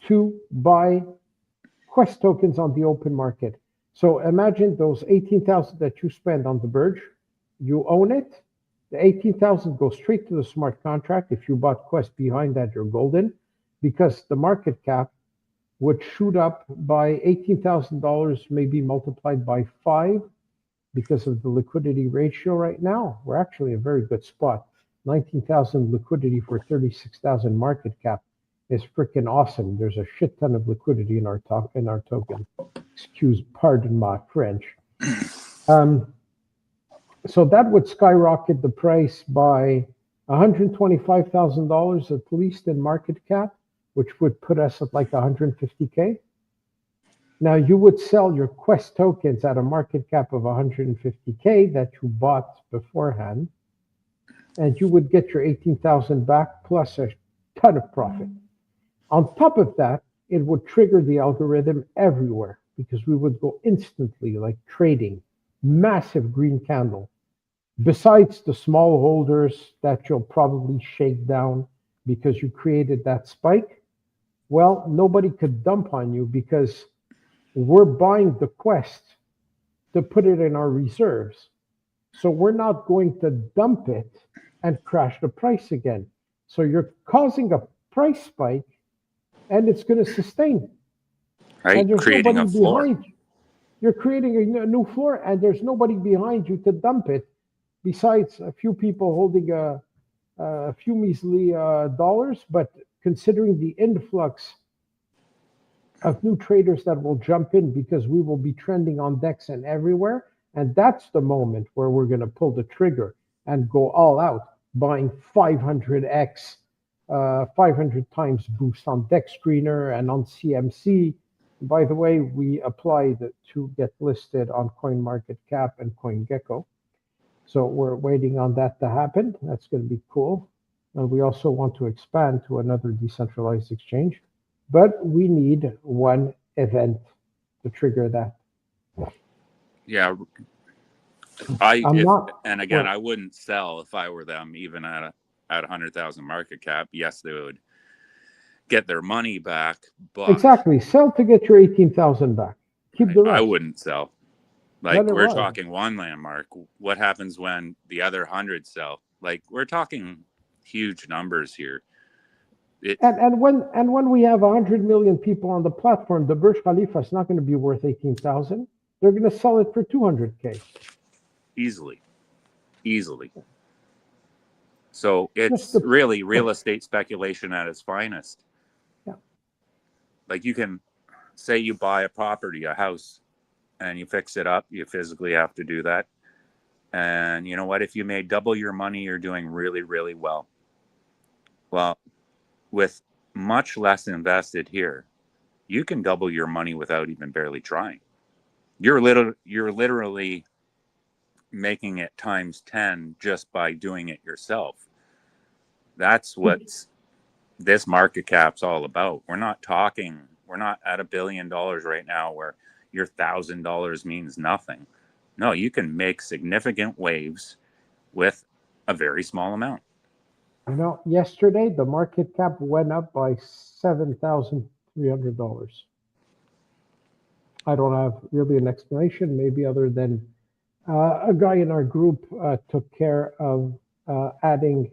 to buy Quest tokens on the open market. So imagine those 18,000 that you spend on the Burj, you own it. The 18,000 goes straight to the smart contract. If you bought Quest behind that, you're golden, because the market cap would shoot up by $18,000, maybe multiplied by 5 because of the liquidity ratio right now. We're actually a very good spot. 19,000 liquidity for 36,000 market cap. is freaking awesome. There's a shit ton of liquidity in our token. Pardon my French. So that would skyrocket the price by $125,000 at least in market cap, which would put us at like 150K. Now you would sell your Quest tokens at a market cap of 150K that you bought beforehand, and you would get your 18,000 back plus a ton of profit. On top of that, it would trigger the algorithm everywhere because we would go instantly, like trading, massive green candle. Besides the small holders that you'll probably shake down because you created that spike, well, nobody could dump on you because we're buying the Quest to put it in our reserves. So we're not going to dump it and crash the price again. So you're causing a price spike and it's going to sustain. Right, and there's creating nobody a floor. behind you. You're creating a new floor and there's nobody behind you to dump it besides a few people holding a few measly dollars. But considering the influx of new traders that will jump in because we will be trending on DEX and everywhere, and that's the moment where we're going to pull the trigger and go all out, buying 500x, 500 times boost on DEX Screener and on CMC. By the way, we applied to get listed on CoinMarketCap and CoinGecko. So we're waiting on that to happen. That's going to be cool. And we also want to expand to another decentralized exchange. But we need one event to trigger that. Yeah. I wouldn't sell if I were them, even at 100,000 market cap. Yes, they would get their money back, but exactly, sell to get your 18,000 back. Keep the rest. I wouldn't sell. Like, we're talking one landmark. What happens when the other 100 sell? Like, we're talking huge numbers here. And when we have 100 million people on the platform, the Burj Khalifa is not going to be worth 18,000. They're going to sell it for 200K. Easily. So it's really real estate speculation at its finest. Yeah. Like, you can say you buy a property, a house, and you fix it up. You physically have to do that. And you know what? If you made double your money, you're doing really, really well. Well, with much less invested here, you can double your money without even barely trying. You're literally making it times 10 just by doing it yourself. That's what this market cap's all about. We're not at $1 billion right now where your $1,000 means nothing. No, you can make significant waves with a very small amount. You know, yesterday the market cap went up by $7,300. I don't have really an explanation, maybe other than a guy in our group took care of adding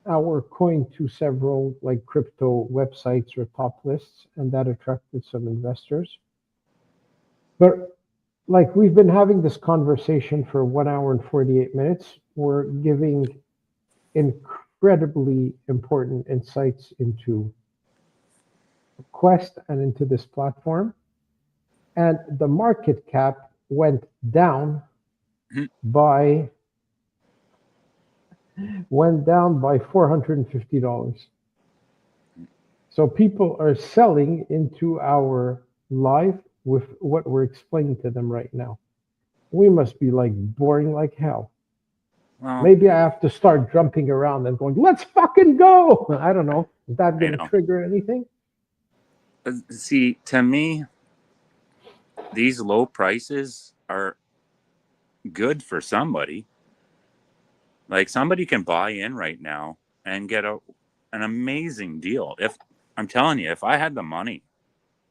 our coin to several like crypto websites or top lists, and that attracted some investors. But like, we've been having this conversation for 1 hour and 48 minutes. We're giving incredibly important insights into Quest and into this platform. And the market cap went down by $450. So people are selling into our live with what we're explaining to them right now. We must be like boring like hell. Well, maybe I have to start jumping around and going, let's fucking go. I don't know. Is that going to trigger anything? See, to me, these low prices are good for somebody. Like, somebody can buy in right now and get an amazing deal. If I'm telling you, if I had the money,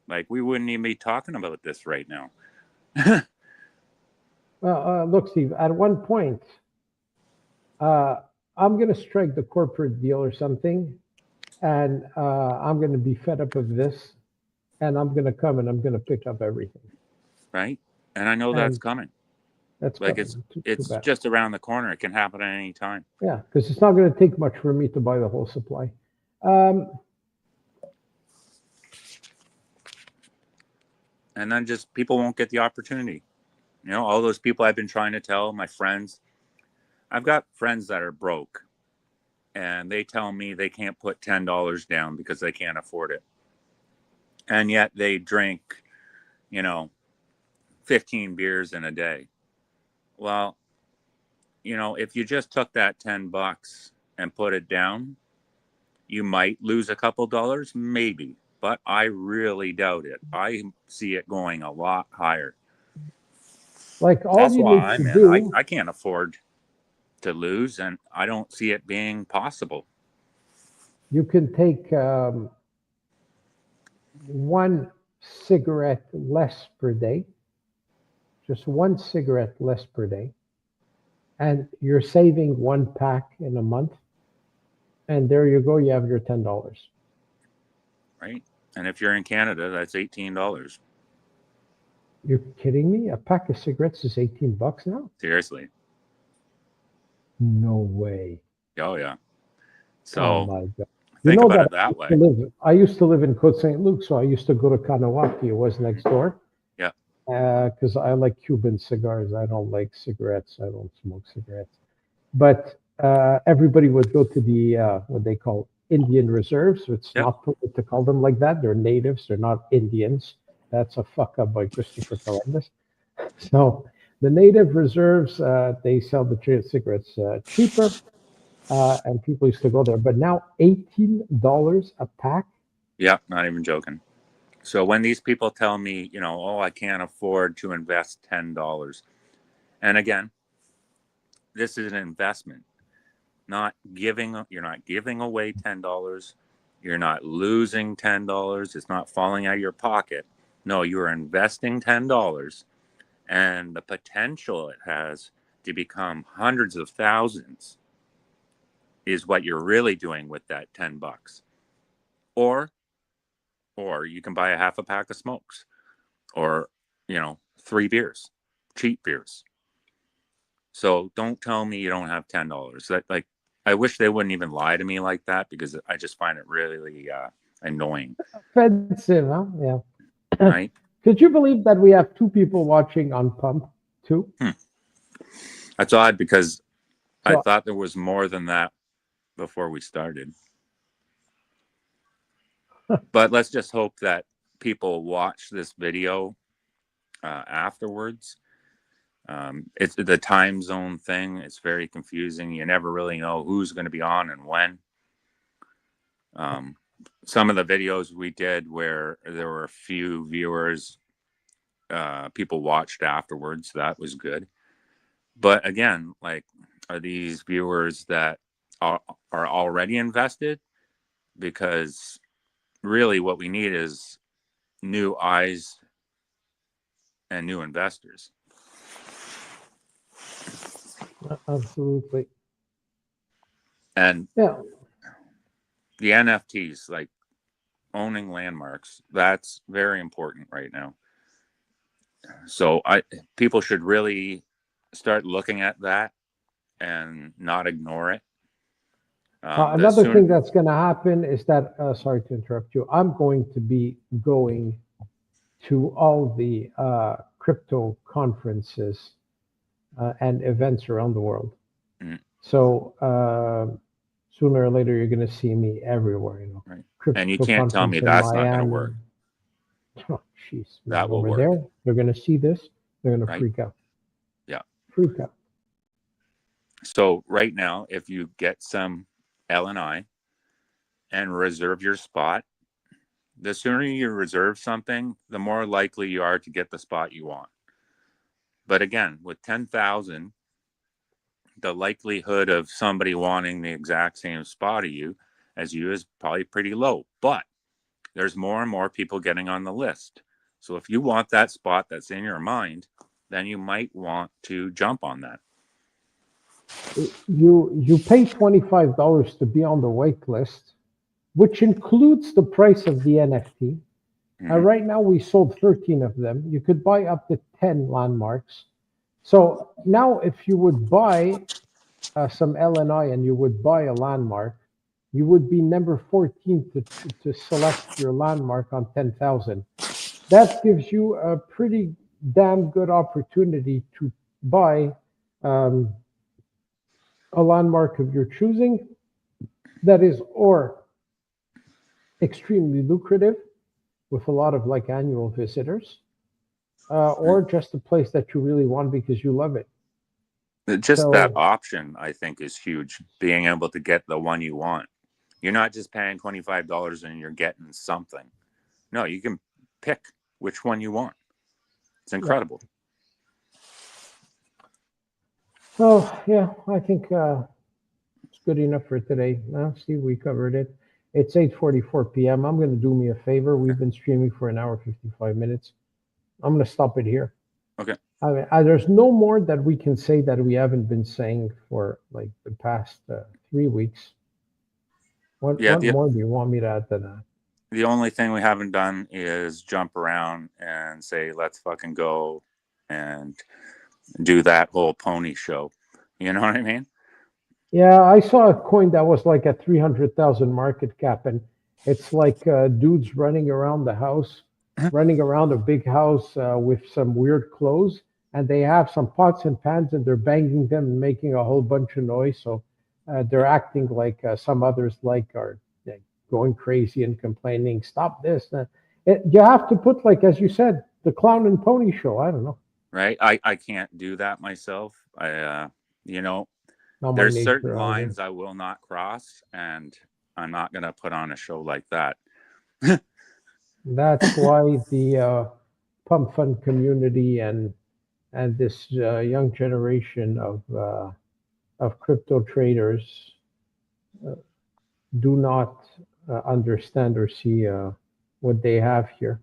like, we wouldn't even be talking about this right now. Well, look, Steve, at one point, I'm going to strike the corporate deal or something, and I'm going to be fed up of this, and I'm going to come and I'm going to pick up everything. Right? And I know that's coming. That's like coming. it's just around the corner. It can happen at any time. Yeah, because it's not going to take much for me to buy the whole supply. and then just people won't get the opportunity. You know, all those people I've been trying to tell, my friends, I've got friends that are broke and they tell me they can't put $10 down because they can't afford it. And yet they drink, 15 beers in a day. Well, if you just took that $10 and put it down, you might lose a couple dollars, maybe, but I really doubt it. I see it going a lot higher. Like all That's you why need I'm to in. do, I can't afford to lose, and I don't see it being possible. you can take one cigarette less per day, just one cigarette less per day, and you're saving one pack in a month. And there you go, you have your $10. Right? And if you're in Canada, that's $18. You're kidding me? A pack of cigarettes is $18 now? Seriously. No way. Oh, yeah. So Oh my God. think about That it that way. I used to live in Côte St. Luc, so I used to go to Kanawaki. It was next door. Yeah. Because I like Cuban cigars. I don't like cigarettes. I don't smoke cigarettes. But everybody would go to the what they call Indian reserves. It's Yep. not to call them like that. They're natives. They're not Indians. That's a fuck up by Christopher Columbus. So the native reserves, they sell the cigarettes cheaper, and people used to go there. But now $18 a pack. Yeah, not even joking. So when these people tell me, oh, I can't afford to invest $10, and again, this is an investment, you're not giving away $10. You're not losing $10. It's not falling out of your pocket. No, you are investing $10, and the potential it has to become hundreds of thousands is what you're really doing with that $10. Or you can buy a half a pack of smokes, or 3 beers, cheap beers. So don't tell me you don't have $10. That, I wish they wouldn't even lie to me like that, because I just find it really annoying. Offensive, huh? Yeah. Right? Could you believe that we have 2 people watching on Pump too? That's odd, because I So, thought there was more than that before we started. But let's just hope that people watch this video afterwards. It's the time zone thing. It's very confusing. You never really know who's going to be on and when. Some of the videos we did where there were a few viewers, people watched afterwards. That was good. But again, are these viewers that are already invested? Because really what we need is new eyes and new investors. absolutely. And yeah, the NFTs, like owning landmarks, that's very important right now. So people should really start looking at that and not ignore it. another thing that's going to happen is that, sorry to interrupt you, I'm going to be going to all the crypto conferences and events around the world. So sooner or later, you're going to see me everywhere. Right. And you can't tell me that's not going to work. Oh, jeez. That will over work. there, they're going to see this. They're going to freak out. Yeah. Freak out. So right now, if you get some LNI and reserve your spot, the sooner you reserve something, the more likely you are to get the spot you want. But again, with 10,000, the likelihood of somebody wanting the exact same spot as you is probably pretty low. But there's more and more people getting on the list. So if you want that spot that's in your mind, then you might want to jump on that. You pay $25 to be on the wait list, which includes the price of the NFT. Right now, we sold 13 of them. You could buy up to 10 landmarks. So now, if you would buy some LNI and you would buy a landmark, you would be number 14 to select your landmark on 10,000. that gives you a pretty damn good opportunity to buy um, a landmark of your choosing that is or extremely lucrative with a lot of like annual visitors, or just a place that you really want because you love it. Just that So option, I think, is huge. Being able to get the one you want. You're not just paying $25 and you're getting something. No, you can pick which one you want. It's yeah. incredible. So yeah, I think it's good enough for today. Now, see, we covered it. It's 8:44 p.m. I'm going to do me a favor. We've been streaming for an hour 55 minutes. I'm going to stop it here. Okay. I mean, there's no more that we can say that we haven't been saying for like the past 3 weeks. What Yeah, more do you want me to add to that? the only thing we haven't done is jump around and say, let's fucking go and do that whole pony show. You know what I mean? Yeah, I saw a coin that was like a 300,000 market cap, and it's like dudes running around the house, running around a big house with some weird clothes, and they have some pots and pans, and they're banging them and making a whole bunch of noise. So they're acting like some others like are going crazy and complaining. Stop this! You have to put like, as you said, the clown and pony show. I don't know. Right? I can't do that myself. You know, Not my there's certain nature either. lines I will not cross, and I'm not going to put on a show like that. That's why the pump fund community and this young generation of crypto traders uh, do not understand or see what they have here.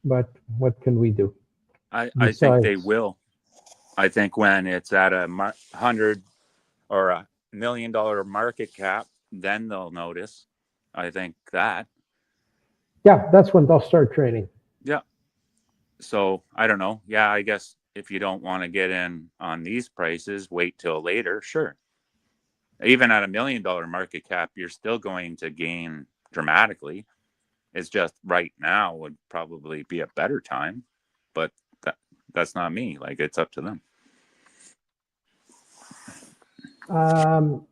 But what can we do? I think they Besides, will. I think when it's at a 100 or $1 million market cap, then they'll notice. I think that. yeah, that's when they'll start trading. Yeah. So I don't know. Yeah, I guess if you don't want to get in on these prices, wait till later. Sure. Even at $1 million market cap, you're still going to gain dramatically. It's just right now would probably be a better time, but that's not me. Like, it's up to them. Um,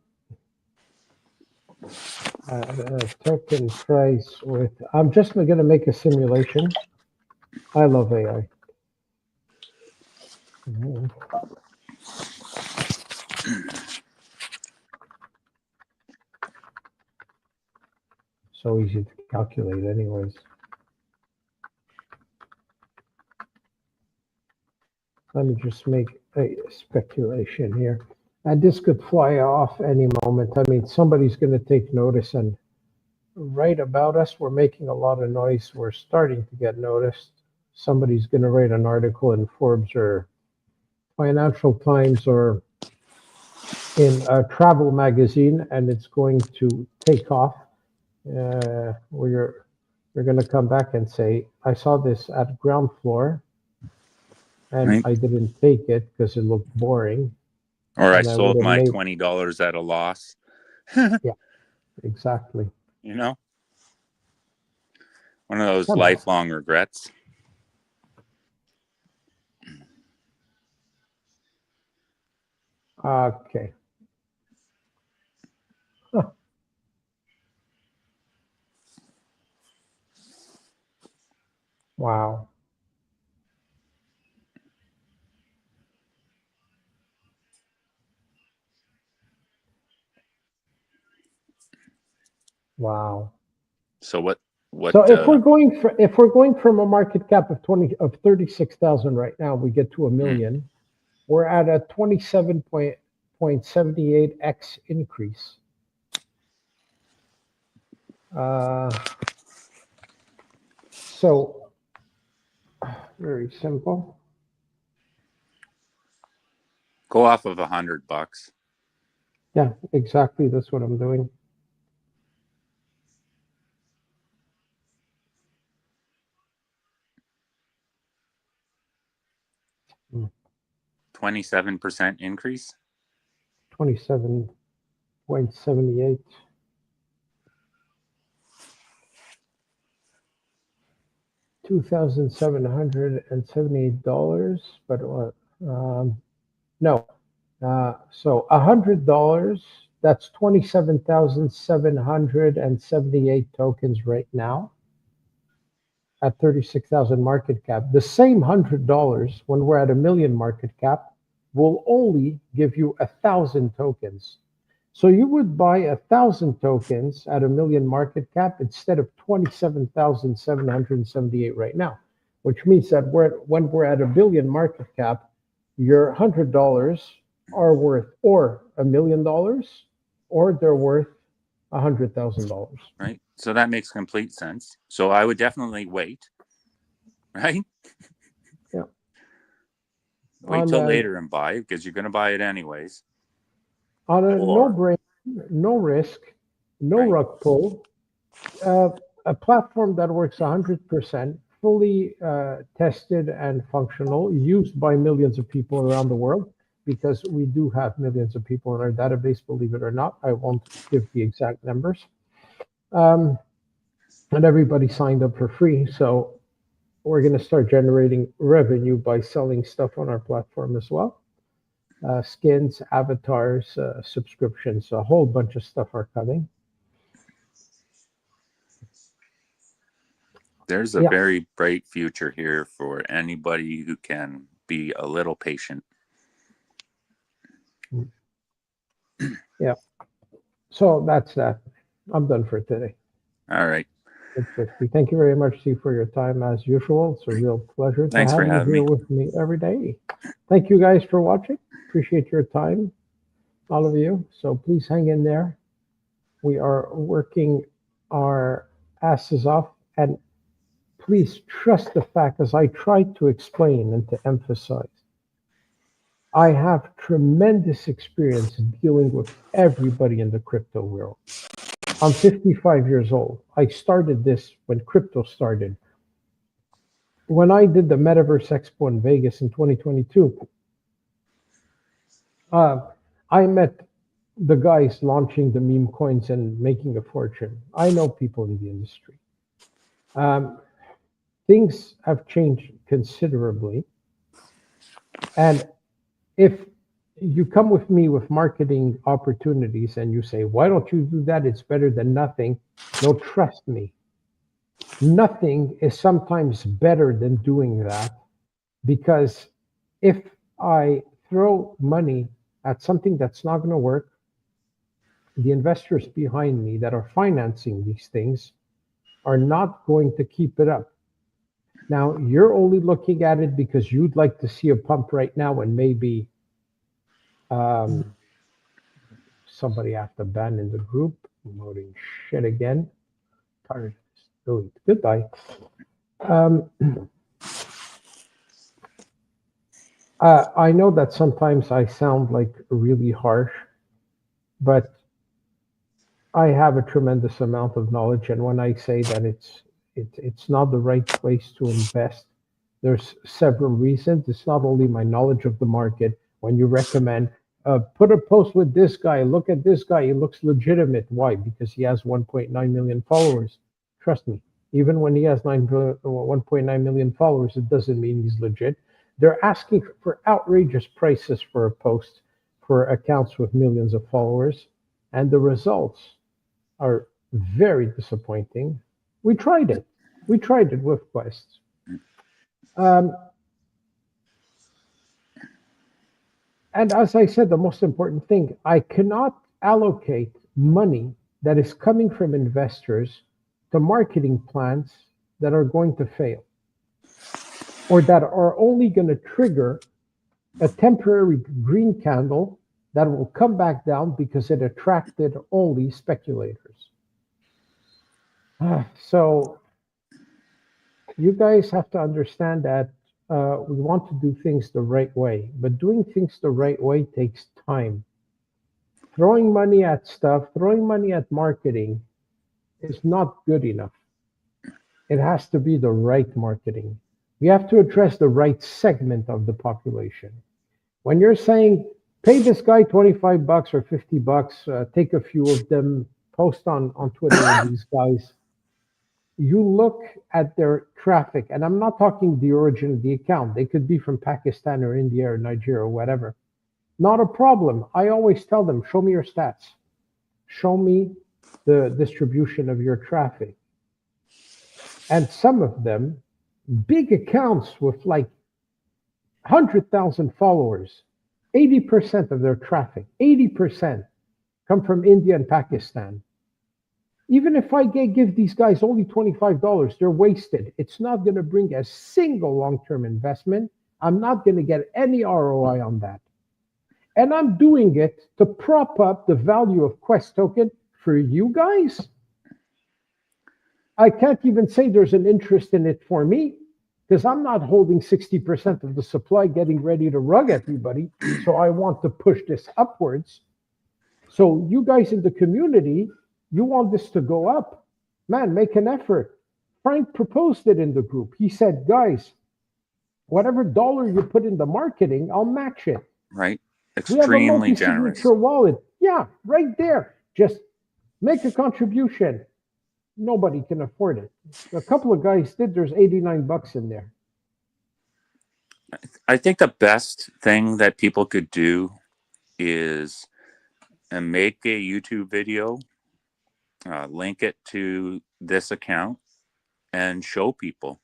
token price with. I'm just going to make a simulation. I love AI. Mhm. So easy to calculate, anyways. Let me just make a speculation here. And this could fly off any moment. I mean, somebody's going to take notice and write about us. We're making a lot of noise. We're starting to get noticed. Somebody's going to write an article in Forbes or Financial Times or in a travel magazine, and it's going to take off. We're going to come back and say, I saw this at ground floor and Right? I didn't take it because it looked boring. Or I And I would sold have my made, $20 at a loss. yeah, exactly. You know, one of those Come on. lifelong regrets. Okay. Huh. Wow. Wow. So what So if we're going from a market cap of 36,000 right now, we get to a million. We're at a 27.78x increase. So very simple. go off of $100? Yeah, exactly. That's what I'm doing. Mm. 27% increase. 27.78. $2,778, but no. So $100, that's 27,778 tokens right now at 36,000 market cap. The same $100 when we're at a million market cap will only give you 1,000 tokens. So you would buy 1,000 tokens at a million market cap instead of 27,778 right now, which means that when we're at a billion market cap, your $100 are worth or $1 million or they're worth $100,000. Right. So that makes complete sense. So I would definitely wait. Right. Yeah. Wait till later and buy because you're going to buy it anyways. On a no-brainer, no risk, no rug pull, a platform that works 100%, fully tested and functional, used by millions of people around the world, because we do have millions of people in our database, believe it or not. I won't give the exact numbers. And everybody signed up for free. So we're going to start generating revenue by selling stuff on our platform as well. Skins, avatars, subscriptions, a whole bunch of stuff are coming. There's a very bright future here for anybody who can be a little patient. Yeah. So that's that. I'm done for today. All right. Thank you very much, Steve, for your time as usual. It's a real pleasure to have you here with me every day. Thank you guys for watching. Appreciate your time, all of you. So please hang in there. We are working our asses off, and please trust the fact, as I tried to explain and to emphasize, I have tremendous experience dealing with everybody in the crypto world. I'm 55 years old. I started this when crypto started. When I did the Metaverse Expo in Vegas in 2022, I met the guys launching the meme coins and making a fortune. I know people in the industry. Things have changed considerably. And if you come with me with marketing opportunities and you say, why don't you do that? It's better than nothing. No, trust me. Nothing is sometimes better than doing that, because if I throw money at something that's not going to work, the investors behind me that are financing these things are not going to keep it up. Now, you're only looking at it because you'd like to see a pump right now, and maybe somebody have to ban in the group, promoting shit again. Tired. Delete. Goodbye. I know that sometimes I sound like really harsh, but I have a tremendous amount of knowledge, and when I say that it's not the right place to invest, there's several reasons. It's not only my knowledge of the market. When you recommend, put a post with this guy, look at this guy, he looks legitimate. Why? Because he has 1.9 million followers. Trust me, even when he has 1.9 million followers, it doesn't mean he's legit. They're asking for outrageous prices for a post for accounts with millions of followers, and the results are very disappointing. We tried it. We tried it with Quests. And as I said, the most important thing, I cannot allocate money that is coming from investors to marketing plans that are going to fail, or that are only going to trigger a temporary green candle that will come back down because it attracted only speculators. So you guys have to understand that we want to do things the right way, but doing things the right way takes time. Throwing money at stuff, throwing money at marketing is not good enough. It has to be the right marketing. We have to address the right segment of the population. When you're saying, pay this guy 25 bucks or 50 bucks, take a few of them, post on Twitter with these guys, you look at their traffic, and I'm not talking the origin of the account. They could be from Pakistan or India or Nigeria or whatever. Not a problem. I always tell them, show me your stats. Show me the distribution of your traffic. And some of them, big accounts with like 100,000 followers, 80% of their traffic, 80% come from India and Pakistan. Even if I give these guys only $25, they're wasted. It's not going to bring a single long-term investment. I'm not going to get any ROI on that. And I'm doing it to prop up the value of Quest token for you guys. I can't even say there's an interest in it for me because I'm not holding 60% of the supply getting ready to rug everybody. So I want to push this upwards. So you guys in the community, you want this to go up. Man, make an effort. Frank proposed it in the group. He said, guys, whatever dollar you put in the marketing, I'll match it. Right. We have a Extremely generous. multi-signature wallet. Yeah, right there. Just make a contribution. Nobody can afford it. A couple of guys did. There's $89 in there. I think the best thing that people could do is make a YouTube video, link it to this account, and show people.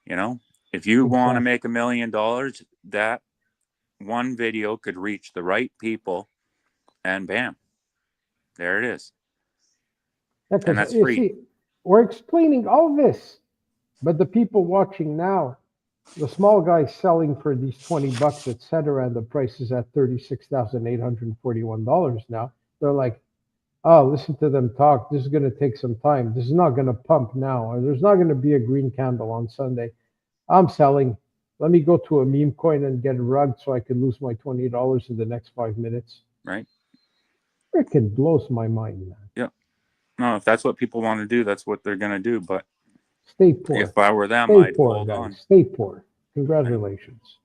You know, if you want to make $1 million, that one video could reach the right people, and bam, there it is. Yeah, and that's free. See, we're explaining all this, but the people watching now, the small guys selling for these $20, etc., and the price is at $36,841 now. They're like, oh, listen to them talk. This is going to take some time. This is not going to pump now. Or there's not going to be a green candle on Sunday. I'm selling. Let me go to a meme coin and get rugged so I can lose my $20 in the next 5 minutes. Right. Freaking blows my mind, man. Yeah. No, if that's what people want to do, that's what they're going to do. But stay poor. If I were them, stay I'd poor, hold guys. on. Stay poor. Congratulations.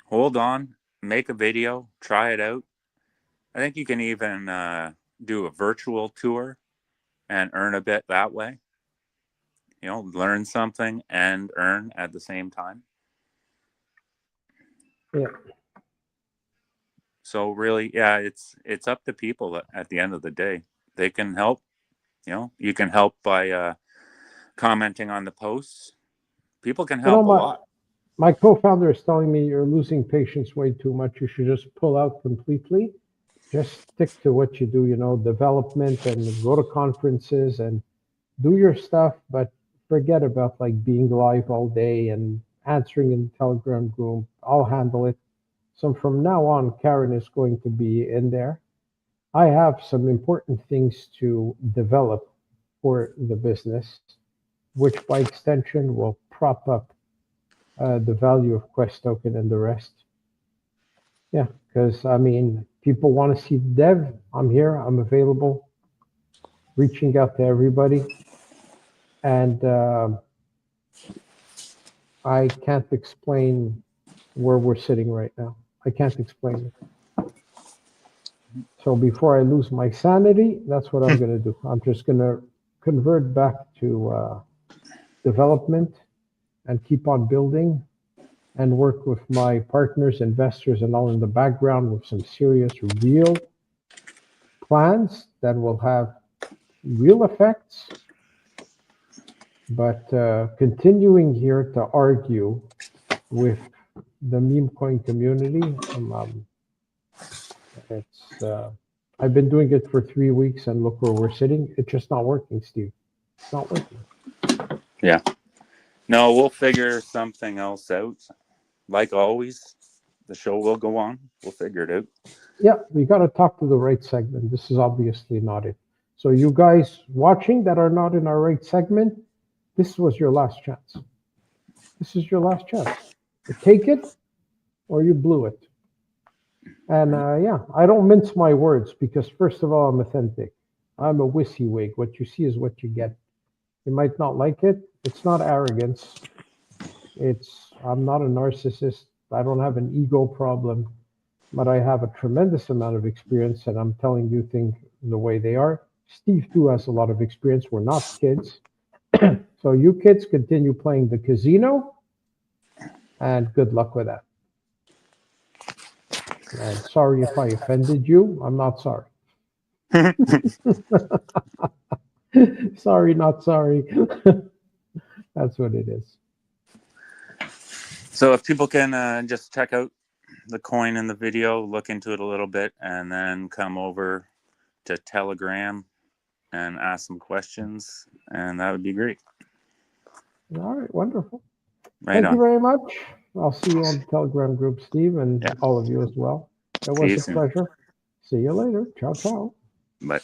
Hold on. Make a video. Try it out. I think you can even do a virtual tour and earn a bit that way. You know, learn something and earn at the same time. Yeah. So really, yeah, it's up to people at the end of the day. They can help. You know, you can help by commenting on the posts. People can help a lot. My co-founder is telling me you're losing patience way too much. You should just pull out completely. Just stick to what you do, you know, development, and go to conferences and do your stuff, but forget about like being live all day and answering in the Telegram group. I'll handle it. So from now on, Karen is going to be in there. I have some important things to develop for the business, which by extension will prop up the value of Quest token and the rest. Yeah, because I mean, people want to see the dev. I'm here. I'm available. Reaching out to everybody, and I can't explain where we're sitting right now. I can't explain it. So before I lose my sanity, that's what I'm going to do. I'm just going to convert back to development and keep on building and work with my partners, investors, and all in the background with some serious, real plans that will have real effects. But continuing here to argue with the meme coin community, I've been doing it for 3 weeks, and look where we're sitting. It's just not working, Steve. It's not working. Yeah. No, we'll figure something else out. Like always, the show will go on. We'll figure it out. Yeah, we got to talk to the right segment. This is obviously not it. So you guys watching that are not in our right segment, this was your last chance. This is your last chance. You take it or you blew it. And yeah, I don't mince my words because first of all, I'm authentic. I'm a WYSIWYG. What you see is what you get. You might not like it. It's not arrogance. I'm not a narcissist. I don't have an ego problem, but I have a tremendous amount of experience, and I'm telling you things the way they are. Steve too has a lot of experience. We're not kids. So you kids continue playing the casino, and good luck with that. And sorry if I offended you. I'm not sorry. Sorry, not sorry. That's what it is. So if people can just check out the coin in the video, look into it a little bit, and then come over to Telegram and ask some questions, and that would be great. All right, wonderful. Right Thank on. you very much. I'll see you on the Telegram group, Steve, and Yeah. all of you as well. It See you was a soon. pleasure. See you later. Ciao, ciao. Bye.